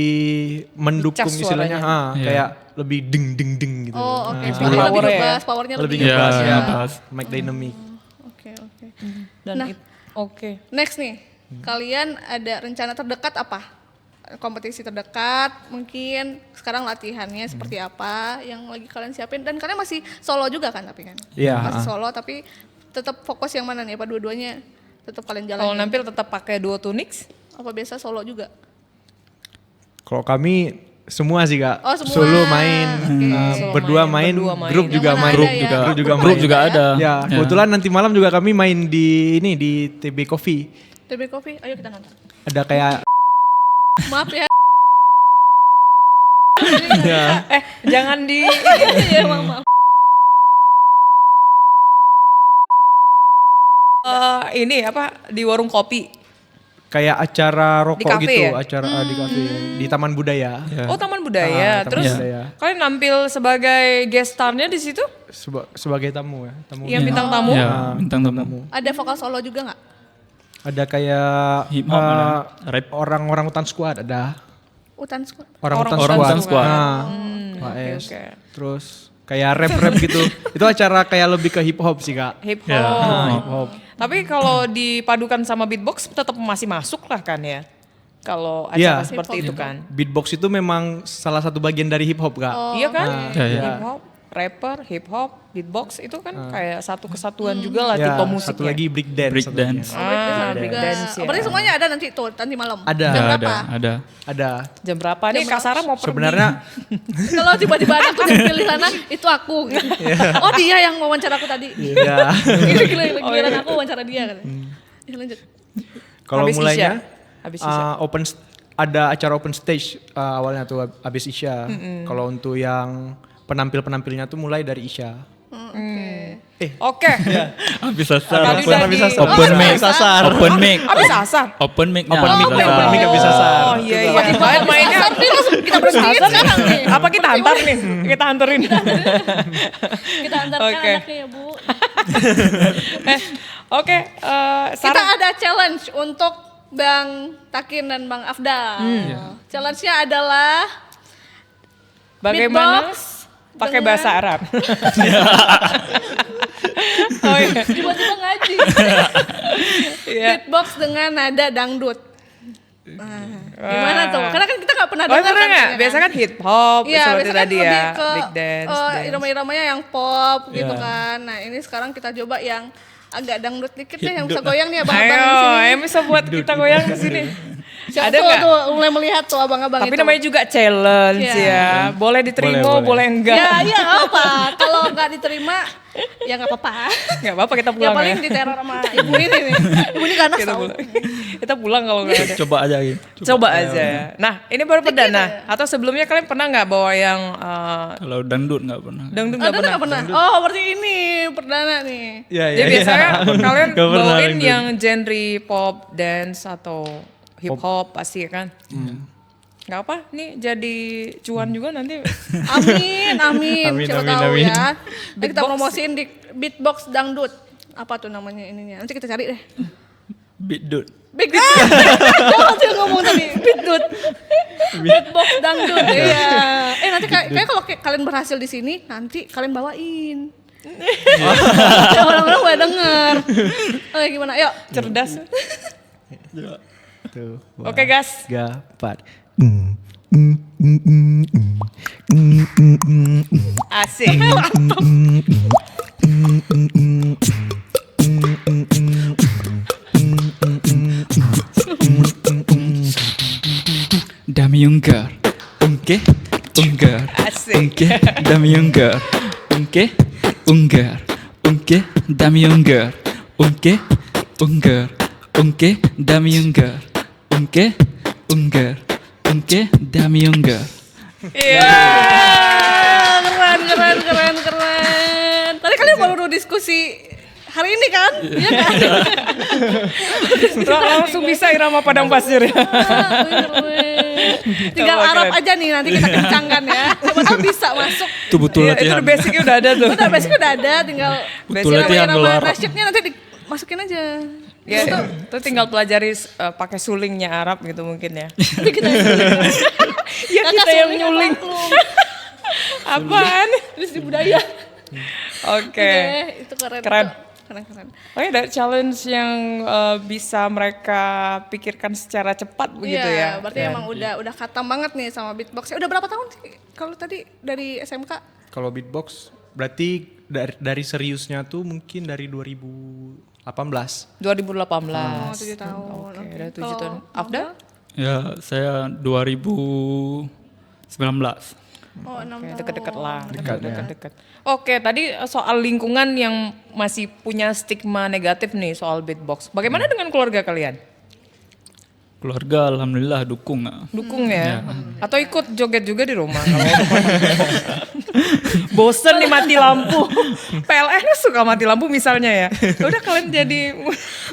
Speaker 3: mendukung
Speaker 1: Dicas
Speaker 3: istilahnya,
Speaker 1: suaranya.
Speaker 3: kayak lebih ding ding ding gitu.
Speaker 2: Oh, oke.
Speaker 3: Nah,
Speaker 2: Berarti lebih
Speaker 1: Power ya.
Speaker 2: ngebas, powernya
Speaker 3: lebih
Speaker 2: lebih.
Speaker 4: Ya,
Speaker 3: ngebas ya,
Speaker 4: ngebas.
Speaker 3: mic dynamic.
Speaker 2: Oke, oke.
Speaker 1: Dan
Speaker 2: Nah.
Speaker 1: oke.
Speaker 2: Next nih, kalian ada rencana terdekat apa? Kompetisi terdekat, mungkin sekarang latihannya seperti apa yang lagi kalian siapin? Dan kalian masih solo juga kan tapi kan?
Speaker 3: Iya,
Speaker 2: Masih solo tapi tetap fokus yang mana nih? Apa dua-duanya tetap kalian
Speaker 1: Kalau
Speaker 2: jalanin?
Speaker 1: nampil tetap pakai duo Tunix.
Speaker 2: Apa biasa solo juga?
Speaker 3: Kalau kami semua sih Kak.
Speaker 2: Oh, semua.
Speaker 3: Solo main,
Speaker 2: Oke.
Speaker 3: berdua main, grup
Speaker 2: Yang
Speaker 3: juga
Speaker 2: mana
Speaker 3: main.
Speaker 2: ada ya?
Speaker 3: Grup juga
Speaker 4: Grup
Speaker 3: main.
Speaker 4: juga ada.
Speaker 3: Ya, kebetulan nanti malam juga kami main di TB Coffee.
Speaker 2: TB Coffee, ayo kita nonton.
Speaker 3: Ada kayak
Speaker 2: Maaf ya.
Speaker 1: Jangan di
Speaker 2: Iya, maaf.
Speaker 1: ini apa di warung kopi.
Speaker 3: kayak acara rokok
Speaker 1: kafe
Speaker 3: gitu,
Speaker 1: ya?
Speaker 3: acara di kafe di Taman Budaya.
Speaker 1: Oh Taman Budaya.
Speaker 3: Taman
Speaker 1: Terus
Speaker 3: Budaya.
Speaker 1: kalian nampil sebagai guest star-nya di situ?
Speaker 3: Sebagai tamu ya, tamu.
Speaker 1: Yang bintang tamu?
Speaker 4: Ya, bintang tamu.
Speaker 2: Ada vokal solo juga nggak?
Speaker 3: Ada kayak
Speaker 4: Hip hop ada, rap.
Speaker 3: orang-orang hutan squad ada.
Speaker 2: Utan Squad.
Speaker 3: Orang hutan
Speaker 4: Orang
Speaker 3: squad.
Speaker 4: hutan squad.
Speaker 3: Nah,
Speaker 1: Oke,
Speaker 3: OS.
Speaker 1: oke.
Speaker 3: Terus kayak rap-rap gitu. Itu acara kayak lebih ke hip hop sih, Kak.
Speaker 1: Hip hop.
Speaker 4: Ya,
Speaker 3: Hip hop.
Speaker 1: Tapi kalau dipadukan sama beatbox tetap masih masuk lah kan ya? Kalau
Speaker 3: Iya.
Speaker 1: acara seperti itu kan?
Speaker 3: Beatbox itu memang salah satu bagian dari hip hop, Kak.
Speaker 1: Iya kan?
Speaker 4: Ya, ya.
Speaker 1: Hip hop, rapper, hip hop, beatbox itu kan kayak satu kesatuan juga lah
Speaker 3: Ya,
Speaker 1: tipe musiknya.
Speaker 3: satu lagi break dance.
Speaker 4: Break dance.
Speaker 1: break
Speaker 2: Juga.
Speaker 1: dance ya.
Speaker 2: Oh, berarti semuanya ada nanti tuh, nanti malam.
Speaker 3: Ada.
Speaker 2: Jam
Speaker 4: Ya,
Speaker 2: berapa?
Speaker 4: ada.
Speaker 3: Ada.
Speaker 1: Jam berapa nih Kak Sarah mau pergi?
Speaker 3: Sebenarnya
Speaker 2: Kalau tiba-tiba ada aku pilih sana, itu aku. Gitu. Oh dia yang wawancara aku tadi.
Speaker 3: ya
Speaker 2: Giliran aku wawancara dia kan. Ya, lanjut.
Speaker 3: kalau
Speaker 1: Habis
Speaker 3: mulainya
Speaker 1: Isya. Habis Isya.
Speaker 3: ada acara open stage awalnya tuh habis Isya. Kalau untuk yang penampil-penampilnya tuh mulai dari Isya.
Speaker 1: Oke.
Speaker 4: Habis asar.
Speaker 1: Tadi udah di-
Speaker 4: Open
Speaker 1: Oh,
Speaker 4: mic.
Speaker 3: Sasar.
Speaker 4: Open mic.
Speaker 1: Habis asar.
Speaker 4: Open mic-nya.
Speaker 3: Open mic-nya,
Speaker 4: habis
Speaker 3: open
Speaker 4: asar.
Speaker 3: mic habis asar.
Speaker 1: Oh iya iya. Kalian mainnya
Speaker 2: Asar nih langsung kita bersihin sekarang nih.
Speaker 1: apa kita antar nih? Kita anterin.
Speaker 2: Kita antarkan
Speaker 1: Oke.
Speaker 2: anaknya ya Bu.
Speaker 1: Oke,
Speaker 2: Kita
Speaker 1: Sarah.
Speaker 2: ada challenge untuk Bang Takin dan Bang Afdal. Challenge-nya adalah
Speaker 1: Bagaimana
Speaker 2: beatbox
Speaker 1: pakai
Speaker 2: dengan-
Speaker 1: bahasa Arab? Oh iya.
Speaker 2: tiba-tiba ngaji.
Speaker 1: Iya.
Speaker 2: Beatbox dengan nada dangdut. Nah, gimana tuh? Karena kan kita nggak pernah
Speaker 1: Oh,
Speaker 2: dengar
Speaker 1: pernah
Speaker 2: kan.
Speaker 1: nggak?
Speaker 2: ya kan?
Speaker 1: Biasa kan hip hop
Speaker 2: Iya,
Speaker 1: seperti
Speaker 2: biasa kan
Speaker 1: tadi
Speaker 2: lebih
Speaker 1: ya,
Speaker 2: ke
Speaker 1: big dance. dance.
Speaker 2: irama-iramanya yang pop gitu
Speaker 3: Iya.
Speaker 2: kan. Nah, ini sekarang kita coba yang agak dangdut dikit deh yang bisa goyang nih abang-abang
Speaker 1: Ayo,
Speaker 2: di sini.
Speaker 1: yang bisa buat kita goyang di sini.
Speaker 2: Siapa
Speaker 1: Ada
Speaker 2: tuh,
Speaker 1: nggak?
Speaker 2: tuh mulai melihat tuh abang-abang
Speaker 1: Tapi
Speaker 2: itu.
Speaker 1: namanya juga challenge
Speaker 2: Iya.
Speaker 1: ya. Boleh diterima,
Speaker 3: Boleh,
Speaker 1: boleh enggak.
Speaker 2: Ya, iya nggak apa. Kalau nggak diterima, ya nggak apa-apa.
Speaker 1: Nggak apa-apa kita
Speaker 2: Ya
Speaker 1: pulang ya.
Speaker 2: paling diteror sama ibu ini nih. Ibu ini ganas
Speaker 1: Kita
Speaker 2: tau.
Speaker 1: pulang. Kita pulang kalau nggak ada.
Speaker 4: Coba aja gitu.
Speaker 1: Coba aja ya. Nah, ini baru perdana. Atau sebelumnya kalian pernah nggak bawa yang
Speaker 4: Kalau dangdut nggak pernah.
Speaker 1: dangdut
Speaker 2: Ada
Speaker 1: nggak pernah?
Speaker 2: nggak pernah? Oh berarti ini perdana nih.
Speaker 3: Iya,
Speaker 1: Jadi biasanya kalian
Speaker 3: Nggak pernah
Speaker 1: bawain
Speaker 3: dangdut.
Speaker 1: yang genre pop, dance atau hip hop pasti ya kan? Nggak apa, nih jadi cuan juga nanti.
Speaker 2: Amin, amin.
Speaker 3: Amin,
Speaker 2: Siapa
Speaker 3: amin,
Speaker 2: tahu
Speaker 3: amin.
Speaker 2: ya. Nanti kita promosiin di beatbox dangdut. Apa tuh namanya ininya? Nanti kita cari deh.
Speaker 4: Beatdut.
Speaker 2: Big Jangan sih ngomong tadi beatdut. Beatbox dangdut. Iya. Nanti kayak kalau kalian berhasil di sini, nanti kalian bawain. Ya, orang-orang boleh denger. Oke gimana? Yuk.
Speaker 1: Cerdas.
Speaker 3: Tuh.
Speaker 1: Oke gas.
Speaker 3: Gapat.
Speaker 1: Asik.
Speaker 4: Dami unggar. Ungke. Unggar.
Speaker 1: Asik.
Speaker 4: Ungke. Dami unggar. Ungke. Unggar. Ungke. Dami unggar. Ungke. Unggar. Ungke. Dami unggar. Ungke. Unggar. Ungke. Dami unggar.
Speaker 1: Iya.
Speaker 2: Keren. Tadi kalian baru diskusi hari ini kan? Iya kan?
Speaker 1: Langsung bisa irama padang pasir ya.
Speaker 2: Tinggal
Speaker 1: Coba,
Speaker 2: Arab
Speaker 1: keren.
Speaker 2: aja nih nanti kita kencangkan ya. Siapa tahu bisa masuk.
Speaker 4: Itu betul
Speaker 1: Iya, itu
Speaker 4: latihan.
Speaker 1: basicnya udah ada tuh.
Speaker 2: Udah basic udah ada, tinggal
Speaker 4: Betul
Speaker 1: Basicnya
Speaker 4: latihan
Speaker 2: nama
Speaker 4: kalau Arab.
Speaker 2: nasyidnya nanti dimasukin aja.
Speaker 1: Ya, itu tinggal pelajari pakai sulingnya Arab gitu mungkin ya.
Speaker 2: Bikin aja.
Speaker 1: Ya
Speaker 2: Kakak
Speaker 1: kita yang
Speaker 2: suling
Speaker 1: nyuling.
Speaker 2: maklum.
Speaker 1: Apaan?
Speaker 2: Terus di budaya.
Speaker 1: Oke.
Speaker 2: Itu keren.
Speaker 1: Keren.
Speaker 2: Keren.
Speaker 1: Oh ya, ada challenge yang bisa mereka pikirkan secara cepat begitu
Speaker 2: Iya,
Speaker 1: ya.
Speaker 2: berarti
Speaker 1: Ya.
Speaker 2: emang udah khatam banget nih sama beatbox. Udah berapa tahun sih kalau tadi dari SMK?
Speaker 3: Kalau beatbox berarti dari seriusnya tuh mungkin dari 2018.
Speaker 1: 2018.
Speaker 2: Oh, 7 tahun.
Speaker 1: Oke,
Speaker 2: Oke.
Speaker 1: udah 7
Speaker 2: Kalau
Speaker 1: tahun. Afda?
Speaker 4: Ya, saya 2019.
Speaker 2: Oh, 6
Speaker 1: Oke,
Speaker 2: tahun.
Speaker 1: deket-deket lah.
Speaker 3: Dekat, ya.
Speaker 1: Deket-deket. Oke, tadi soal lingkungan yang masih punya stigma negatif nih soal beatbox. Bagaimana dengan keluarga kalian?
Speaker 4: Keluarga alhamdulillah dukung.
Speaker 1: Dukung ya? Atau ikut joget juga di rumah? Bosen nih mati lampu. PLN suka mati lampu misalnya ya. Udah kalian jadi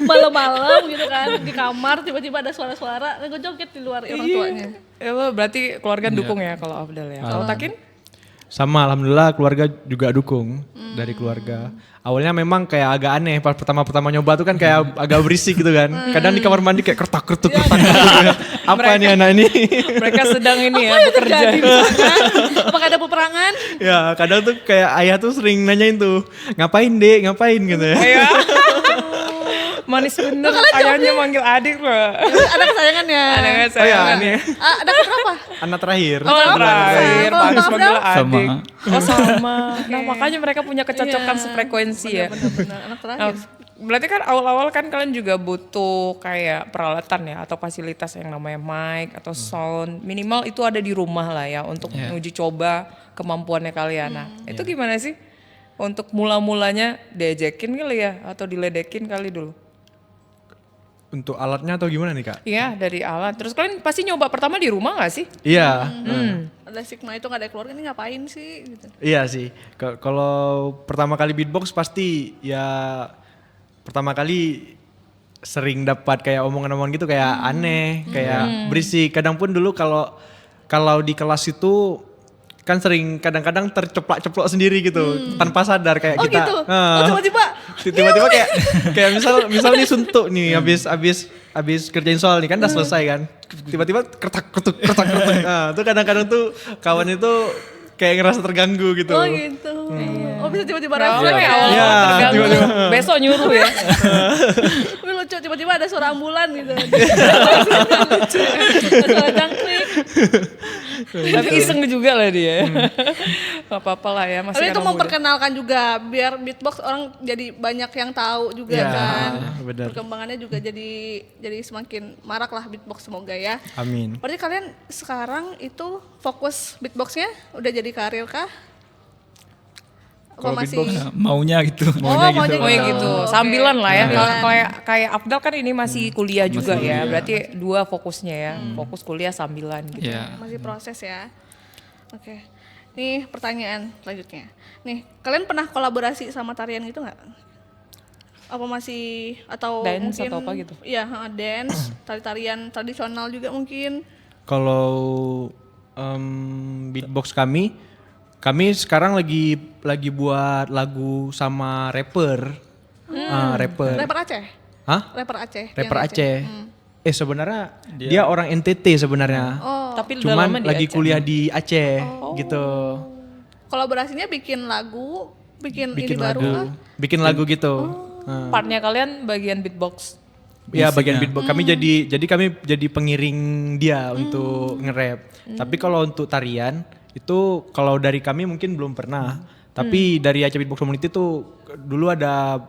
Speaker 2: Malam-malam gitu kan di kamar tiba-tiba ada suara-suara, gue joget di luar orang tuanya.
Speaker 1: Ya lo berarti keluarga dukung ya kalau Afdal ya. Kalau Takin?
Speaker 3: Sama alhamdulillah keluarga juga dukung dari keluarga. Awalnya memang kayak agak aneh pas pertama-pertama nyoba tuh kan kayak agak berisik gitu kan. Kadang di kamar mandi kayak kertak-kertuk. Apa nih anak ini?
Speaker 1: Mereka sedang ini ya
Speaker 2: Apa yang
Speaker 1: bekerja.
Speaker 2: terjadi di sana? Apakah ada peperangan?
Speaker 3: Ya kadang tuh kayak ayah tuh sering nanyain tuh, ngapain dek, ngapain gitu ya.
Speaker 1: Iya. Manis bener, ayahnya manggil adik loh.
Speaker 2: Ada kesayangannya.
Speaker 1: Anaknya
Speaker 3: Oh ya
Speaker 1: saya.
Speaker 3: ini
Speaker 2: Ada keberapa?
Speaker 3: anak terakhir.
Speaker 1: Oh, terakhir,
Speaker 2: Kalau
Speaker 1: bagus
Speaker 2: Afdal?
Speaker 1: manggil adik.
Speaker 4: Sama.
Speaker 1: Oh sama. Nah makanya mereka punya kecocokan
Speaker 2: Iya.
Speaker 1: sefrekuensi ya.
Speaker 2: Benar-benar anak
Speaker 1: Nah,
Speaker 2: terakhir.
Speaker 1: berarti kan awal-awal kan kalian juga butuh kayak peralatan ya atau fasilitas yang namanya mic atau sound. Minimal itu ada di rumah lah ya untuk uji coba kemampuannya kalian. Nah itu gimana sih? Untuk mula-mulanya diajakin kali ya atau diledekin kali dulu?
Speaker 3: Untuk alatnya atau gimana nih kak?
Speaker 1: Iya dari alat. Terus kalian pasti nyoba pertama di rumah gak sih?
Speaker 3: Iya.
Speaker 2: Ada stigma itu nggak ada keluarga ini ngapain sih? Gitu.
Speaker 3: Iya sih. Kalau pertama kali beatbox pasti ya pertama kali sering dapat kayak omongan-omongan gitu kayak aneh, kayak berisik. Kadang pun dulu kalau di kelas itu kan sering kadang-kadang terceplak-ceplok sendiri gitu tanpa sadar kayak
Speaker 2: Oh
Speaker 3: kita.
Speaker 2: gitu? Oh tiba-tiba?
Speaker 3: Tiba-tiba kayak misal nih suntuk nih habis kerjain soal nih kan udah selesai kan. Tiba-tiba kertak-kertuk. Nah, tuh kadang-kadang tuh kawan itu kayak ngerasa terganggu gitu.
Speaker 2: Oh gitu. Oh bisa tiba-tiba
Speaker 1: Oh,
Speaker 2: refleks
Speaker 1: ya,
Speaker 2: ya?
Speaker 1: Allah,
Speaker 3: Iya,
Speaker 1: terganggu.
Speaker 3: tiba-tiba.
Speaker 1: Besok nyuruh ya.
Speaker 2: Tapi lucu tiba-tiba ada suara ambulan gitu. Ada suara jangkrik.
Speaker 1: Tapi iseng juga lah dia. Gak apa-apa lah ya, masih
Speaker 2: Tapi itu
Speaker 1: anak muda.
Speaker 2: memperkenalkan juga biar beatbox orang jadi banyak yang tahu juga
Speaker 3: Ya,
Speaker 2: kan.
Speaker 3: benar.
Speaker 2: Perkembangannya juga jadi semakin marak lah beatbox semoga ya.
Speaker 3: Amin.
Speaker 2: Berarti kalian sekarang itu fokus beatboxnya udah jadi karir kah? Apa
Speaker 3: Kalau
Speaker 2: masih?
Speaker 3: beatbox,
Speaker 4: Ya, maunya gitu.
Speaker 2: Maunya
Speaker 1: Oh ya gitu,
Speaker 2: Oke.
Speaker 1: sambilan lah ya.
Speaker 2: Sambilan.
Speaker 1: Kayak Afdal kan ini masih kuliah juga
Speaker 4: Masih
Speaker 1: ya,
Speaker 4: kuliah.
Speaker 1: berarti dua fokusnya ya, fokus kuliah sambilan gitu.
Speaker 4: Ya.
Speaker 2: Masih proses ya. Oke. Nih pertanyaan selanjutnya. Nih, kalian pernah kolaborasi sama tarian gitu nggak? Apa masih atau
Speaker 1: Dance
Speaker 2: mungkin
Speaker 1: atau apa gitu?
Speaker 2: Iya, dance, tari-tarian tradisional juga mungkin.
Speaker 3: Kalau beatbox kami sekarang lagi buat lagu sama rapper. Rapper.
Speaker 2: Rapper Aceh?
Speaker 3: Hah?
Speaker 2: Rapper Aceh. yang
Speaker 3: Rapper
Speaker 2: di
Speaker 3: Aceh. Sebenarnya dia orang NTT sebenarnya.
Speaker 2: Oh,
Speaker 1: Tapi udah lama
Speaker 3: Cuman
Speaker 1: di
Speaker 3: lagi
Speaker 1: Aceh.
Speaker 3: kuliah di Aceh gitu.
Speaker 2: kolaborasinya bikin lagu, bikin ini
Speaker 3: Bikin
Speaker 2: baru
Speaker 3: lagu.
Speaker 2: kah?
Speaker 3: Bikin lagu gitu.
Speaker 1: Partnya kalian bagian beatbox.
Speaker 3: Ya bagian
Speaker 4: Musiknya.
Speaker 3: beatbox. Kami jadi pengiring dia untuk nge-rap. Tapi kalau untuk tarian itu kalau dari kami mungkin belum pernah. Tapi dari Aceh Beatbox Community tuh dulu ada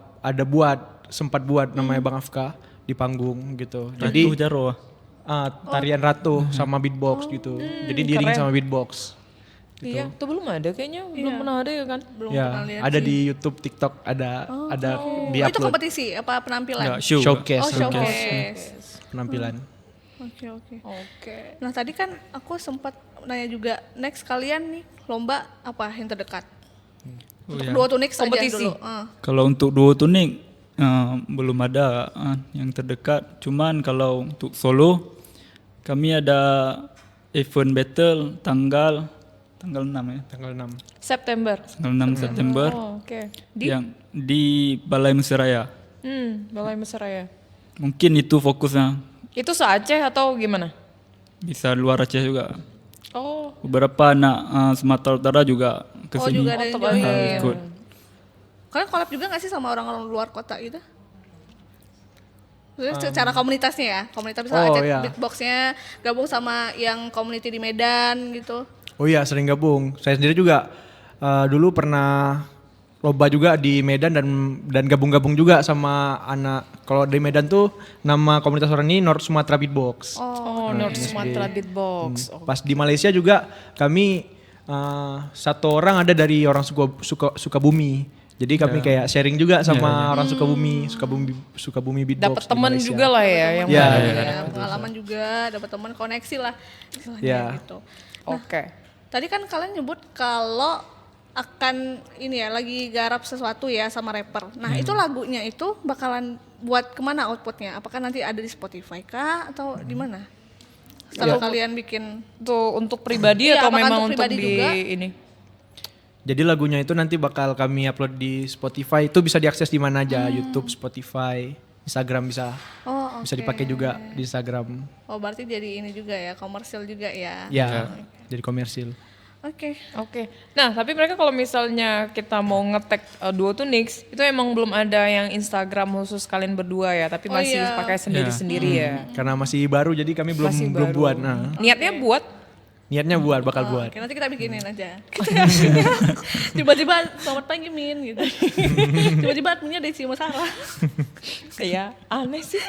Speaker 3: sempat buat namanya Bang Afka di panggung gitu. Jadi
Speaker 4: Ratu Jaro.
Speaker 3: tarian ratu sama beatbox gitu. Jadi diiringin
Speaker 1: keren.
Speaker 3: sama beatbox.
Speaker 1: Iya, itu belum ada kayaknya, belum pernah ada ya kan?
Speaker 2: Belum
Speaker 3: Ya,
Speaker 2: pernah lihat
Speaker 3: ada
Speaker 2: sih.
Speaker 3: di YouTube, TikTok ada di
Speaker 2: Oh, itu
Speaker 3: upload
Speaker 2: kompetisi apa penampilan?
Speaker 4: Ya, show.
Speaker 3: showcase,
Speaker 2: Oh, showcase.
Speaker 3: penampilan.
Speaker 2: Oke, oke.
Speaker 1: Oke.
Speaker 2: Nah, tadi kan aku sempat nanya juga, next kalian nih lomba apa yang terdekat? Untuk duo tunik saja
Speaker 1: Kompetisi.
Speaker 2: dulu.
Speaker 4: Kalau untuk duo tuning belum ada yang terdekat. Cuman kalau untuk solo kami ada event battle tanggal 6 ya.
Speaker 3: Tanggal 6.
Speaker 1: September.
Speaker 4: Tanggal 6 September
Speaker 1: Oh, oke. Di
Speaker 4: yang di Balai Mesiraya.
Speaker 1: Balai Mesiraya.
Speaker 4: Mungkin itu fokusnya.
Speaker 1: Itu se-Aceh atau gimana?
Speaker 4: Bisa luar Aceh juga.
Speaker 1: Oh,
Speaker 4: Beberapa anak Sumatera Utara juga ke
Speaker 2: Oh,
Speaker 4: sini.
Speaker 2: juga ada yang
Speaker 1: teman.
Speaker 2: join.
Speaker 4: Ikut.
Speaker 2: Kalian collab juga gak sih sama orang-orang luar kota gitu? Maksudnya secara komunitasnya ya, komunitas misalnya
Speaker 3: Oh,
Speaker 2: Aceh
Speaker 3: iya.
Speaker 2: beatboxnya gabung sama yang community di Medan gitu.
Speaker 3: Oh iya sering gabung. Saya sendiri juga dulu pernah lomba juga di Medan dan gabung-gabung juga sama anak. Kalau di Medan tuh nama komunitas orang ini North Sumatra Beatbox.
Speaker 1: oh, North Sumatra Beatbox. Oh.
Speaker 3: Pas di Malaysia juga kami satu orang ada dari orang Sukabumi. Jadi kami kayak sharing juga sama orang Sukabumi Beatbox.
Speaker 1: Dapat
Speaker 3: di
Speaker 1: teman
Speaker 3: Malaysia.
Speaker 1: juga lah ya yang
Speaker 3: Ya,
Speaker 1: baru.
Speaker 2: Ya, pengalaman juga, dapat teman koneksi lah istilahnya
Speaker 3: Ya.
Speaker 2: gitu.
Speaker 1: Oke.
Speaker 2: Tadi kan kalian nyebut kalau akan ini ya lagi garap sesuatu ya sama rapper. Nah itu lagunya itu bakalan buat kemana outputnya? Apakah nanti ada di Spotify kah atau di mana? Setelah kalian bikin
Speaker 1: Itu untuk pribadi
Speaker 2: Iya,
Speaker 1: atau
Speaker 2: apakah
Speaker 1: memang
Speaker 2: untuk
Speaker 1: untuk
Speaker 2: pribadi
Speaker 1: di
Speaker 2: juga?
Speaker 1: ini?
Speaker 3: Jadi lagunya itu nanti bakal kami upload di Spotify. Itu bisa diakses di mana aja, YouTube, Spotify, Instagram bisa.
Speaker 2: Oh,
Speaker 3: Bisa
Speaker 2: oke.
Speaker 3: dipakai juga di Instagram.
Speaker 2: Oh berarti jadi ini juga ya komersil juga ya.
Speaker 3: Ya, jadi komersil.
Speaker 2: Oke.
Speaker 1: Oke. Nah, tapi mereka kalau misalnya kita mau nge-tag Duo Tunix, itu emang belum ada yang Instagram khusus kalian berdua ya, tapi
Speaker 2: Oh
Speaker 1: masih
Speaker 2: iya.
Speaker 1: pakai sendiri-sendiri ya.
Speaker 3: Karena masih baru jadi kami belum
Speaker 1: Masih
Speaker 3: belum
Speaker 1: baru.
Speaker 3: buat. Nah,
Speaker 1: Niatnya buat
Speaker 3: niatnya bakal buat.
Speaker 2: Oke, nanti kita bikinin aja. Tiba-tiba selamat pagi Min gitu. Tiba-tiba adminnya Desi Sarah.
Speaker 1: ya aneh sih.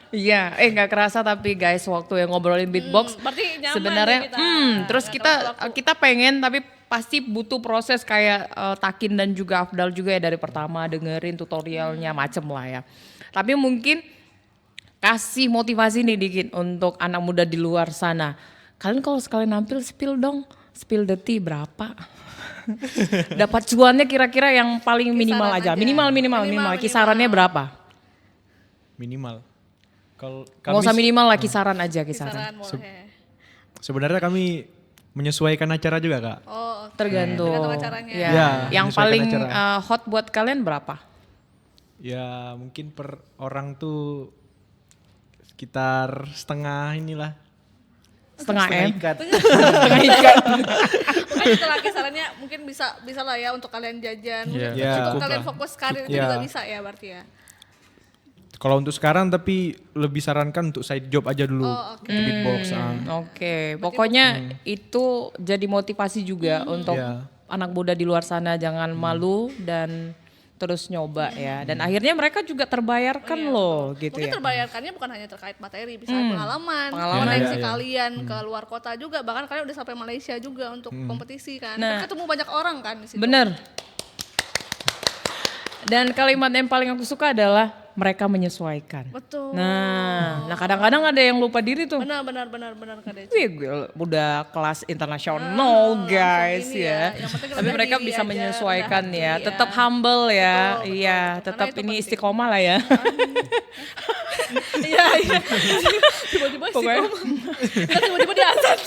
Speaker 1: Iya, nggak kerasa tapi guys waktu yang ngobrolin beatbox
Speaker 2: Berarti nyaman
Speaker 1: sebenarnya
Speaker 2: ya kita.
Speaker 1: terus
Speaker 2: Nggak
Speaker 1: kita
Speaker 2: terlalu kaku.
Speaker 1: kita pengen tapi pasti butuh proses kayak Takin dan juga Afdal juga ya dari pertama dengerin tutorialnya macem lah ya. Tapi mungkin kasih motivasi nih dikit untuk anak muda di luar sana. Kalian kalau sekalian nampil spill dong, spill the tea berapa? Dapat cuannya kira-kira yang paling minimal
Speaker 2: Kisaran
Speaker 1: aja.
Speaker 2: aja.
Speaker 1: Minimal,
Speaker 2: Minimal.
Speaker 1: kisarannya berapa?
Speaker 3: Minimal. Kalau
Speaker 1: Nggak usah
Speaker 3: kami
Speaker 1: minimal lah, kisaran aja kisaran.
Speaker 2: Kisaran boleh.
Speaker 3: sebenarnya kami menyesuaikan acara juga, Kak.
Speaker 2: Oh, oke.
Speaker 1: Tergantung.
Speaker 2: Tergantung acaranya.
Speaker 1: Ya.
Speaker 3: Ya,
Speaker 1: Yang
Speaker 3: menyesuaikan
Speaker 1: paling
Speaker 3: acara.
Speaker 1: hot buat kalian berapa?
Speaker 3: Ya, mungkin per orang tuh sekitar setengah inilah.
Speaker 1: Setengah M.
Speaker 3: ikat.
Speaker 1: Setengah ikan.
Speaker 2: Mungkin itulah kisarannya mungkin bisa lah ya untuk kalian jajan. Mungkin
Speaker 4: Ya,
Speaker 2: untuk
Speaker 3: cukup
Speaker 2: kalian
Speaker 3: lah.
Speaker 2: fokus karir itu
Speaker 3: Ya.
Speaker 2: juga bisa ya berarti ya.
Speaker 3: Kalau untuk sekarang tapi lebih sarankan untuk side job aja dulu.
Speaker 2: Oh, oke.
Speaker 3: Untuk beatbox.
Speaker 1: Oke, pokoknya itu jadi motivasi juga untuk
Speaker 3: Iya.
Speaker 1: anak muda di luar sana, jangan malu dan terus nyoba ya. Dan akhirnya mereka juga terbayarkan loh gitu
Speaker 2: Mungkin
Speaker 1: ya.
Speaker 2: terbayarkannya bukan hanya terkait materi, bisa pengalaman,
Speaker 1: Pengalaman.
Speaker 2: koneksi
Speaker 3: Iya, iya.
Speaker 2: kalian ke luar kota juga, bahkan kalian udah sampai Malaysia juga untuk kompetisi kan.
Speaker 1: Nah.
Speaker 2: Kan ketemu banyak orang kan di situ.
Speaker 1: Bener. Dan kalimat yang paling aku suka adalah mereka menyesuaikan.
Speaker 2: Betul.
Speaker 1: Nah kadang-kadang ada yang lupa diri tuh.
Speaker 2: Benar Kak Deci.
Speaker 1: Wih, gue udah kelas internasional guys
Speaker 2: ini
Speaker 1: ya.
Speaker 2: ya. Yang penting
Speaker 1: Tapi
Speaker 2: rendah
Speaker 1: mereka
Speaker 2: diri
Speaker 1: bisa
Speaker 2: aja,
Speaker 1: menyesuaikan
Speaker 2: rendah
Speaker 1: ya.
Speaker 2: hati
Speaker 1: Tetap
Speaker 2: ya.
Speaker 1: humble ya.
Speaker 2: Betul,
Speaker 1: Iya,
Speaker 2: betul.
Speaker 1: tetap
Speaker 2: Karena itu
Speaker 1: ini
Speaker 2: penting.
Speaker 1: istiqomah lah ya.
Speaker 2: Iya. Tiba-tiba
Speaker 1: Pokoknya-
Speaker 2: istiqomah. Nggak, tiba-tiba di azan.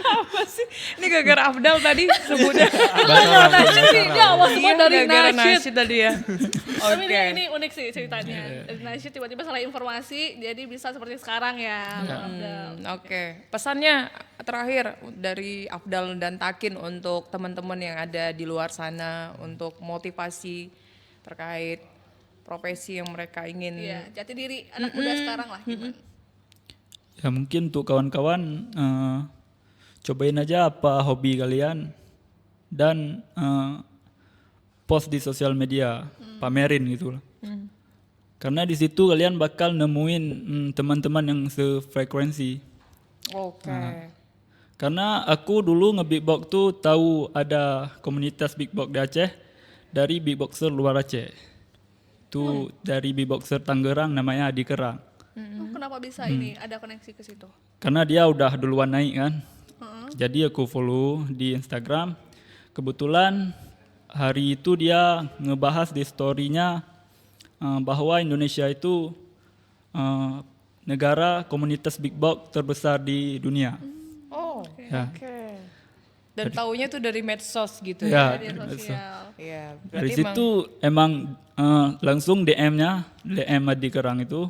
Speaker 1: Apa sih? Ini gara-gara Afdal tadi sebutnya.
Speaker 2: Nasyid sih, dia awal semua dari
Speaker 1: gara-gara
Speaker 2: nasyid.
Speaker 1: nasyid tadi ya.
Speaker 2: Tapi
Speaker 1: Oke.
Speaker 2: ini unik sih ceritanya. Dari nasyid tiba-tiba salah informasi, jadi bisa seperti sekarang ya.
Speaker 1: Oke, pesannya terakhir dari Afdal dan Takin untuk teman-teman yang ada di luar sana untuk motivasi terkait profesi yang mereka ingin.
Speaker 2: Iya, jati diri anak muda sekarang lah gimana.
Speaker 4: Ya mungkin untuk kawan-kawan cobain aja apa hobi kalian dan post di sosial media, pamerin gitu lah. Karena di situ kalian bakal nemuin teman-teman yang sefrekuensi.
Speaker 1: Oke.
Speaker 4: Karena aku dulu nge-beatbox tuh tahu ada komunitas beatbox di Aceh dari beatboxer luar Aceh. Itu dari beatboxer Tangerang namanya Adi Kerang.
Speaker 2: Oh, kenapa bisa ini ada koneksi ke situ?
Speaker 4: Karena dia udah duluan naik kan. Jadi aku follow di Instagram. Kebetulan hari itu dia ngebahas di story-nya bahwa Indonesia itu negara komunitas beatbox terbesar di dunia.
Speaker 1: Oh,
Speaker 4: Ya.
Speaker 1: oke. Dan taunya tuh dari medsos gitu
Speaker 4: Ya,
Speaker 1: ya.
Speaker 2: Media sosial.
Speaker 1: Iya,
Speaker 4: dari
Speaker 1: berarti
Speaker 4: situ emang langsung DM Adi Kerang itu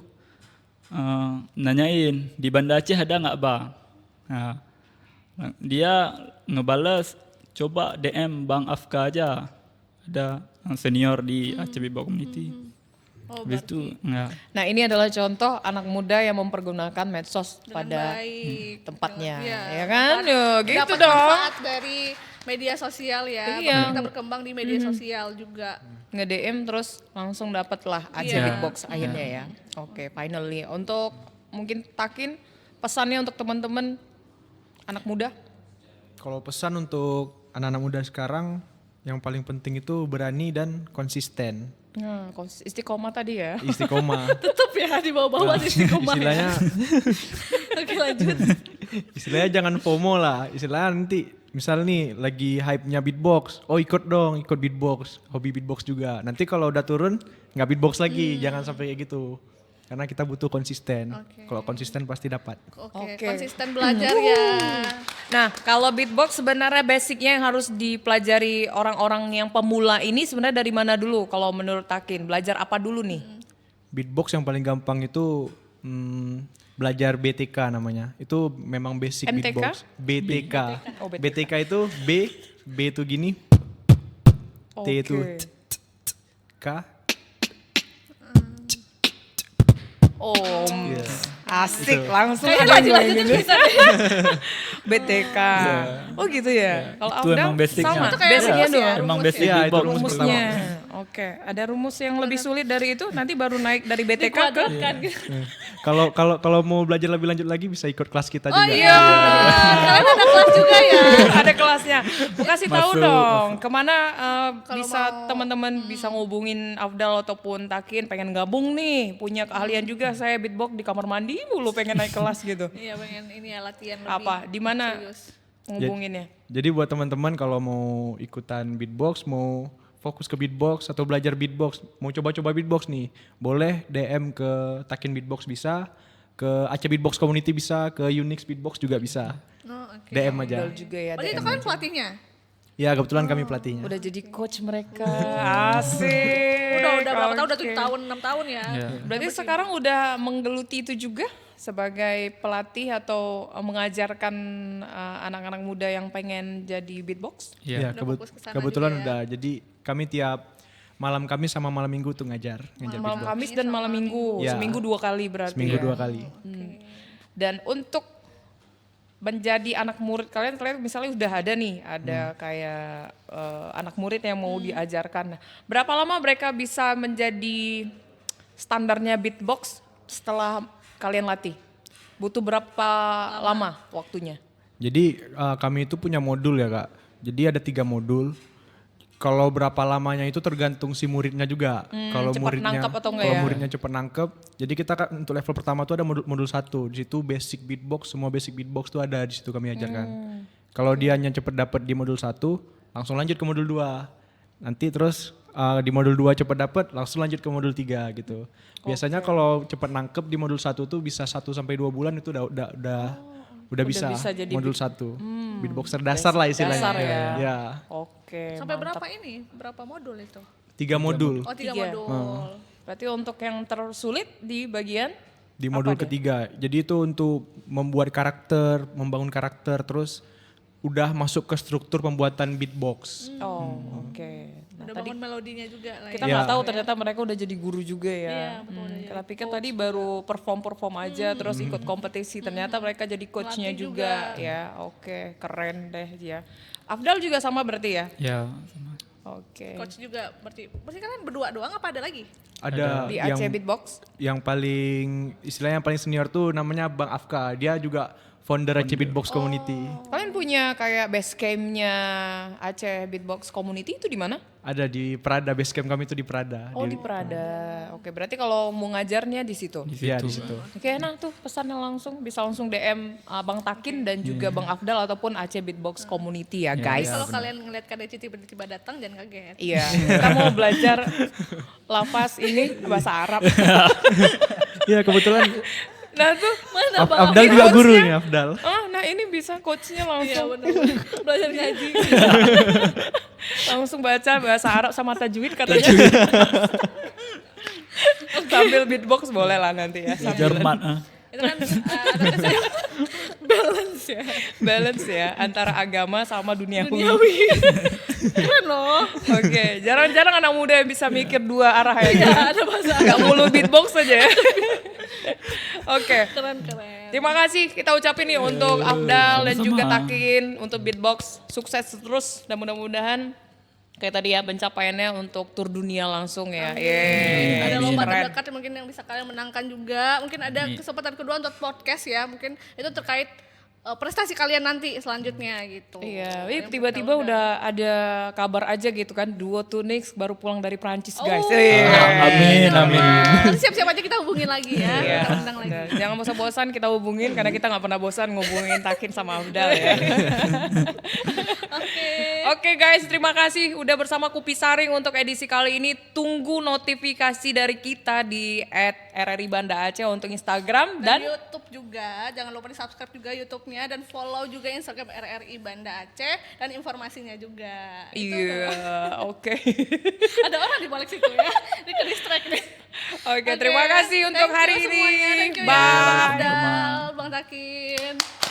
Speaker 4: nanyain di Banda Aceh ada nggak bang? Nah, dia ngebales coba DM Bang Afka aja, ada senior di Aceh Beatbox Community.
Speaker 2: Oh,
Speaker 4: Habis itu ya,
Speaker 1: Nah ini adalah contoh anak muda yang mempergunakan medsos
Speaker 2: dengan
Speaker 1: pada
Speaker 2: baik.
Speaker 1: tempatnya,
Speaker 2: Iya,
Speaker 1: ya kan? Yo, gitu
Speaker 2: dapat
Speaker 1: dong.
Speaker 2: manfaat dari media sosial ya.
Speaker 1: Iya.
Speaker 2: Kita berkembang di media sosial juga.
Speaker 1: Nge-DM terus langsung dapet lah Aceh
Speaker 2: Iya.
Speaker 1: Beatbox akhirnya ya. Oke, finally. Untuk mungkin Takin, pesannya untuk teman-teman anak muda?
Speaker 3: Kalau pesan untuk anak-anak muda sekarang, yang paling penting itu berani dan konsisten.
Speaker 1: Nah, istiqomah tadi ya.
Speaker 3: Istiqomah.
Speaker 2: Tetap ya di bawah-bawah istiqomah.
Speaker 3: istilahnya
Speaker 2: Oke lanjut.
Speaker 3: istilahnya jangan FOMO lah. Istilahnya nanti misal nih lagi hype-nya beatbox, oh ikut dong, ikut beatbox, hobi beatbox juga. Nanti kalau udah turun nggak beatbox lagi, jangan sampai kayak gitu. Karena kita butuh konsisten.
Speaker 2: Oke.
Speaker 3: Kalau konsisten pasti dapat.
Speaker 2: Oke,
Speaker 1: Oke.
Speaker 2: konsisten belajar ya.
Speaker 1: Nah, kalau beatbox sebenarnya basicnya yang harus dipelajari orang-orang yang pemula ini sebenarnya dari mana dulu kalau menurut Takin? Belajar apa dulu nih?
Speaker 3: Beatbox yang paling gampang itu belajar BTK namanya. Itu memang basic
Speaker 1: MTK?
Speaker 3: beatbox. BTK.
Speaker 1: Oh, BTK.
Speaker 3: BTK itu B itu gini, T itu
Speaker 1: Oke.
Speaker 3: K.
Speaker 1: Oh,
Speaker 3: Iya.
Speaker 1: asik langsung
Speaker 2: Kayaknya
Speaker 1: ada yang
Speaker 2: lanjut-lanjutin
Speaker 1: gitu.
Speaker 2: bisa deh.
Speaker 1: BTK. Oh gitu ya. Kalau
Speaker 4: Itu
Speaker 1: Afdal
Speaker 4: emang basicnya.
Speaker 1: sama,
Speaker 2: Itu kayak
Speaker 1: basicnya
Speaker 2: rumus ya,
Speaker 1: doang.
Speaker 4: emang
Speaker 2: rumus
Speaker 4: basic
Speaker 3: ya. Iya, itu
Speaker 4: beatbox.
Speaker 3: rumus
Speaker 1: Rumusnya. Oke, ada rumus yang lebih sulit dari itu nanti baru naik dari BTK ke
Speaker 2: Dikuadratkan gitu.
Speaker 3: Kalau mau belajar lebih lanjut lagi bisa ikut kelas kita
Speaker 2: Oh
Speaker 3: juga.
Speaker 2: iya. Kalian ada kelas juga ya.
Speaker 1: ada kelasnya. Bu kasih tahu
Speaker 4: Masuk,
Speaker 1: dong kemana
Speaker 2: Kalau
Speaker 1: bisa
Speaker 2: mau-
Speaker 1: teman-teman bisa ngubungin Afdal ataupun Takin pengen gabung nih, punya keahlian juga saya beatbox di kamar mandi mulu pengen naik kelas gitu.
Speaker 2: Iya pengen ini ya latihan lebih.
Speaker 1: Apa? Di mana
Speaker 2: serius.
Speaker 1: ngubunginnya?
Speaker 3: Jadi buat teman-teman kalau mau ikutan beatbox, mau fokus ke beatbox atau belajar beatbox, mau coba-coba beatbox nih, boleh DM ke Takin Beatbox bisa, ke Aceh Beatbox Community bisa, ke Unix Beatbox juga bisa.
Speaker 2: Oh, oke.
Speaker 3: DM aja.
Speaker 1: Afdal juga ya.
Speaker 2: Berarti itu
Speaker 1: DM.
Speaker 2: kalian pelatihnya?
Speaker 3: Ya kebetulan kami pelatihnya.
Speaker 1: Udah jadi coach mereka. Asik.
Speaker 2: Udah berapa tahun? Udah
Speaker 1: Oke.
Speaker 2: 7 tahun, 6 tahun ya.
Speaker 4: Ya.
Speaker 1: Berarti sekarang udah menggeluti itu juga sebagai pelatih atau mengajarkan anak-anak muda yang pengen jadi beatbox?
Speaker 4: Ya.
Speaker 3: Ya,
Speaker 2: Udah fokus ke sana
Speaker 3: kebetulan
Speaker 2: juga ya.
Speaker 3: udah. Jadi kami tiap malam Kamis sama malam Minggu tuh ngajar
Speaker 1: Malam
Speaker 3: beatbox.
Speaker 1: Kamis dan malam Minggu,
Speaker 3: Ya.
Speaker 1: seminggu 2 kali berarti.
Speaker 3: Seminggu
Speaker 1: ya.
Speaker 3: 2 kali.
Speaker 1: Dan untuk menjadi anak murid kalian misalnya udah ada nih, ada kayak anak murid yang mau diajarkan. Nah, berapa lama mereka bisa menjadi standarnya beatbox setelah kalian latih? Butuh berapa lama waktunya?
Speaker 3: Jadi kami itu punya modul ya Kak. Jadi ada 3 modul. Kalau berapa lamanya itu tergantung si muridnya juga. Kalau
Speaker 1: cepat nangkep atau enggak
Speaker 3: kalau
Speaker 1: ya?
Speaker 3: muridnya cepat nangkep. Jadi kita untuk level pertama tuh ada modul 1. Di situ basic beatbox, semua basic beatbox tuh ada di situ kami ajarkan. Kalau dianya cepat dapat di modul 1, langsung lanjut ke modul 2. Nanti terus di modul 2 cepat dapat, langsung lanjut ke modul 3 gitu. Biasanya kalau cepat nangkep di modul 1 tuh bisa 1 sampai 2 bulan itu udah bisa
Speaker 1: jadi
Speaker 3: modul 1. Beatboxer dasar lah istilahnya.
Speaker 1: Dasar ya.
Speaker 3: Ya.
Speaker 1: Oke.
Speaker 2: Sampai
Speaker 1: mantap.
Speaker 2: berapa ini? Berapa modul itu?
Speaker 3: 3 modul.
Speaker 2: Oh, 3
Speaker 1: Tiga.
Speaker 2: modul.
Speaker 1: Berarti untuk yang tersulit di bagian
Speaker 3: Di modul
Speaker 1: apa deh?
Speaker 3: ketiga. Jadi itu untuk membuat karakter, membangun karakter, terus udah masuk ke struktur pembuatan beatbox.
Speaker 1: Oh, oke. Nah,
Speaker 2: Udah
Speaker 1: tadi
Speaker 2: bangun melodinya juga lah
Speaker 1: kita
Speaker 2: ya.
Speaker 1: nggak tahu ternyata mereka udah jadi guru juga ya.
Speaker 2: Iya, betul, udah
Speaker 1: Kita pikir tadi baru perform aja terus ikut kompetisi. Ternyata mereka jadi coachnya
Speaker 2: Melatih
Speaker 1: juga. Ya, oke, keren deh ya. Afdal juga sama berarti ya?
Speaker 4: Ya, sama.
Speaker 1: Oke.
Speaker 2: Coach juga berarti kalian berdua doang apa ada lagi?
Speaker 3: Ada
Speaker 1: Di
Speaker 3: yang
Speaker 1: Aceh Beatbox.
Speaker 3: yang paling istilahnya yang paling senior tuh namanya Bang Afka. Dia juga founder Aceh Beatbox Community.
Speaker 1: Kalian punya kayak base camp-nya Aceh Beatbox Community itu di mana?
Speaker 3: Ada di Prada, base camp kami itu di Prada.
Speaker 1: Oh, di Prada. Oke, berarti kalau mau ngajarnya di situ.
Speaker 3: Iya, di situ.
Speaker 1: Oke, nah tuh pesannya langsung bisa langsung DM Bang Takin dan juga Bang Afdal ataupun Aceh Beatbox Community ya, guys.
Speaker 2: Kalau kalian ngeliat KDC tiba-tiba datang jangan kaget.
Speaker 1: Iya, kita mau belajar lafaz ini bahasa Arab.
Speaker 3: Iya, kebetulan
Speaker 1: Nah tuh,
Speaker 2: Mana Bang?
Speaker 3: Afdal juga guru nih, Afdal.
Speaker 1: nah ini bisa coachnya
Speaker 2: Iya
Speaker 1: langsung
Speaker 2: benar. Belajar ngaji.
Speaker 1: langsung baca bahasa Arab sama tajwid katanya. Sambil beatbox boleh lah nanti ya. Sambil
Speaker 4: Jerman.
Speaker 2: Itu kan ada saya balance ya.
Speaker 1: balance ya antara agama sama duniawi.
Speaker 2: Duniawi. Keren loh.
Speaker 1: Oke, jarang-jarang anak muda yang bisa mikir dua arah ya.
Speaker 2: Iya, ada bahasa
Speaker 1: Gak mulu beatbox aja ya. Oke.
Speaker 2: keren.
Speaker 1: Terima kasih kita ucapin nih untuk Afdal dan juga Takin untuk beatbox. Sukses terus dan mudah-mudahan kayak tadi ya pencapaiannya untuk tur dunia langsung ya. Yeay.
Speaker 2: Ada lomba
Speaker 1: Keren.
Speaker 2: terdekat yang mungkin yang bisa kalian menangkan juga. Mungkin ada kesempatan kedua untuk podcast ya. Mungkin itu terkait prestasi kalian nanti selanjutnya gitu.
Speaker 1: Iya,
Speaker 2: Yang
Speaker 1: tiba-tiba
Speaker 2: kita
Speaker 1: udah ada kabar aja gitu kan, Duo Tunix baru pulang dari Prancis guys.
Speaker 2: Oh.
Speaker 1: Iya.
Speaker 4: Amin, amin.
Speaker 2: Nanti siap-siap aja kita hubungin lagi ya.
Speaker 1: Iya.
Speaker 2: Kita undang lagi.
Speaker 1: Dan jangan bosan-bosan kita hubungin karena kita nggak pernah bosan ngubungin Takin sama Afdal ya.
Speaker 2: Oke.
Speaker 1: Oke guys, terima kasih udah bersama Kupi Saring untuk edisi kali ini. Tunggu notifikasi dari kita di @RRI Banda Aceh untuk Instagram
Speaker 2: Dan
Speaker 1: dan
Speaker 2: YouTube juga, jangan lupa di subscribe juga YouTube-nya dan follow juga Instagram RRI Banda Aceh dan informasinya juga. Itu
Speaker 1: iya, oke.
Speaker 2: ada orang di balik situ ya, di ke distract nih.
Speaker 1: Oke, terima kasih untuk
Speaker 2: Thank you
Speaker 1: hari ini.
Speaker 2: semuanya. Thank you ya,
Speaker 1: Bye.
Speaker 2: Bang Afdal, Bang Takin.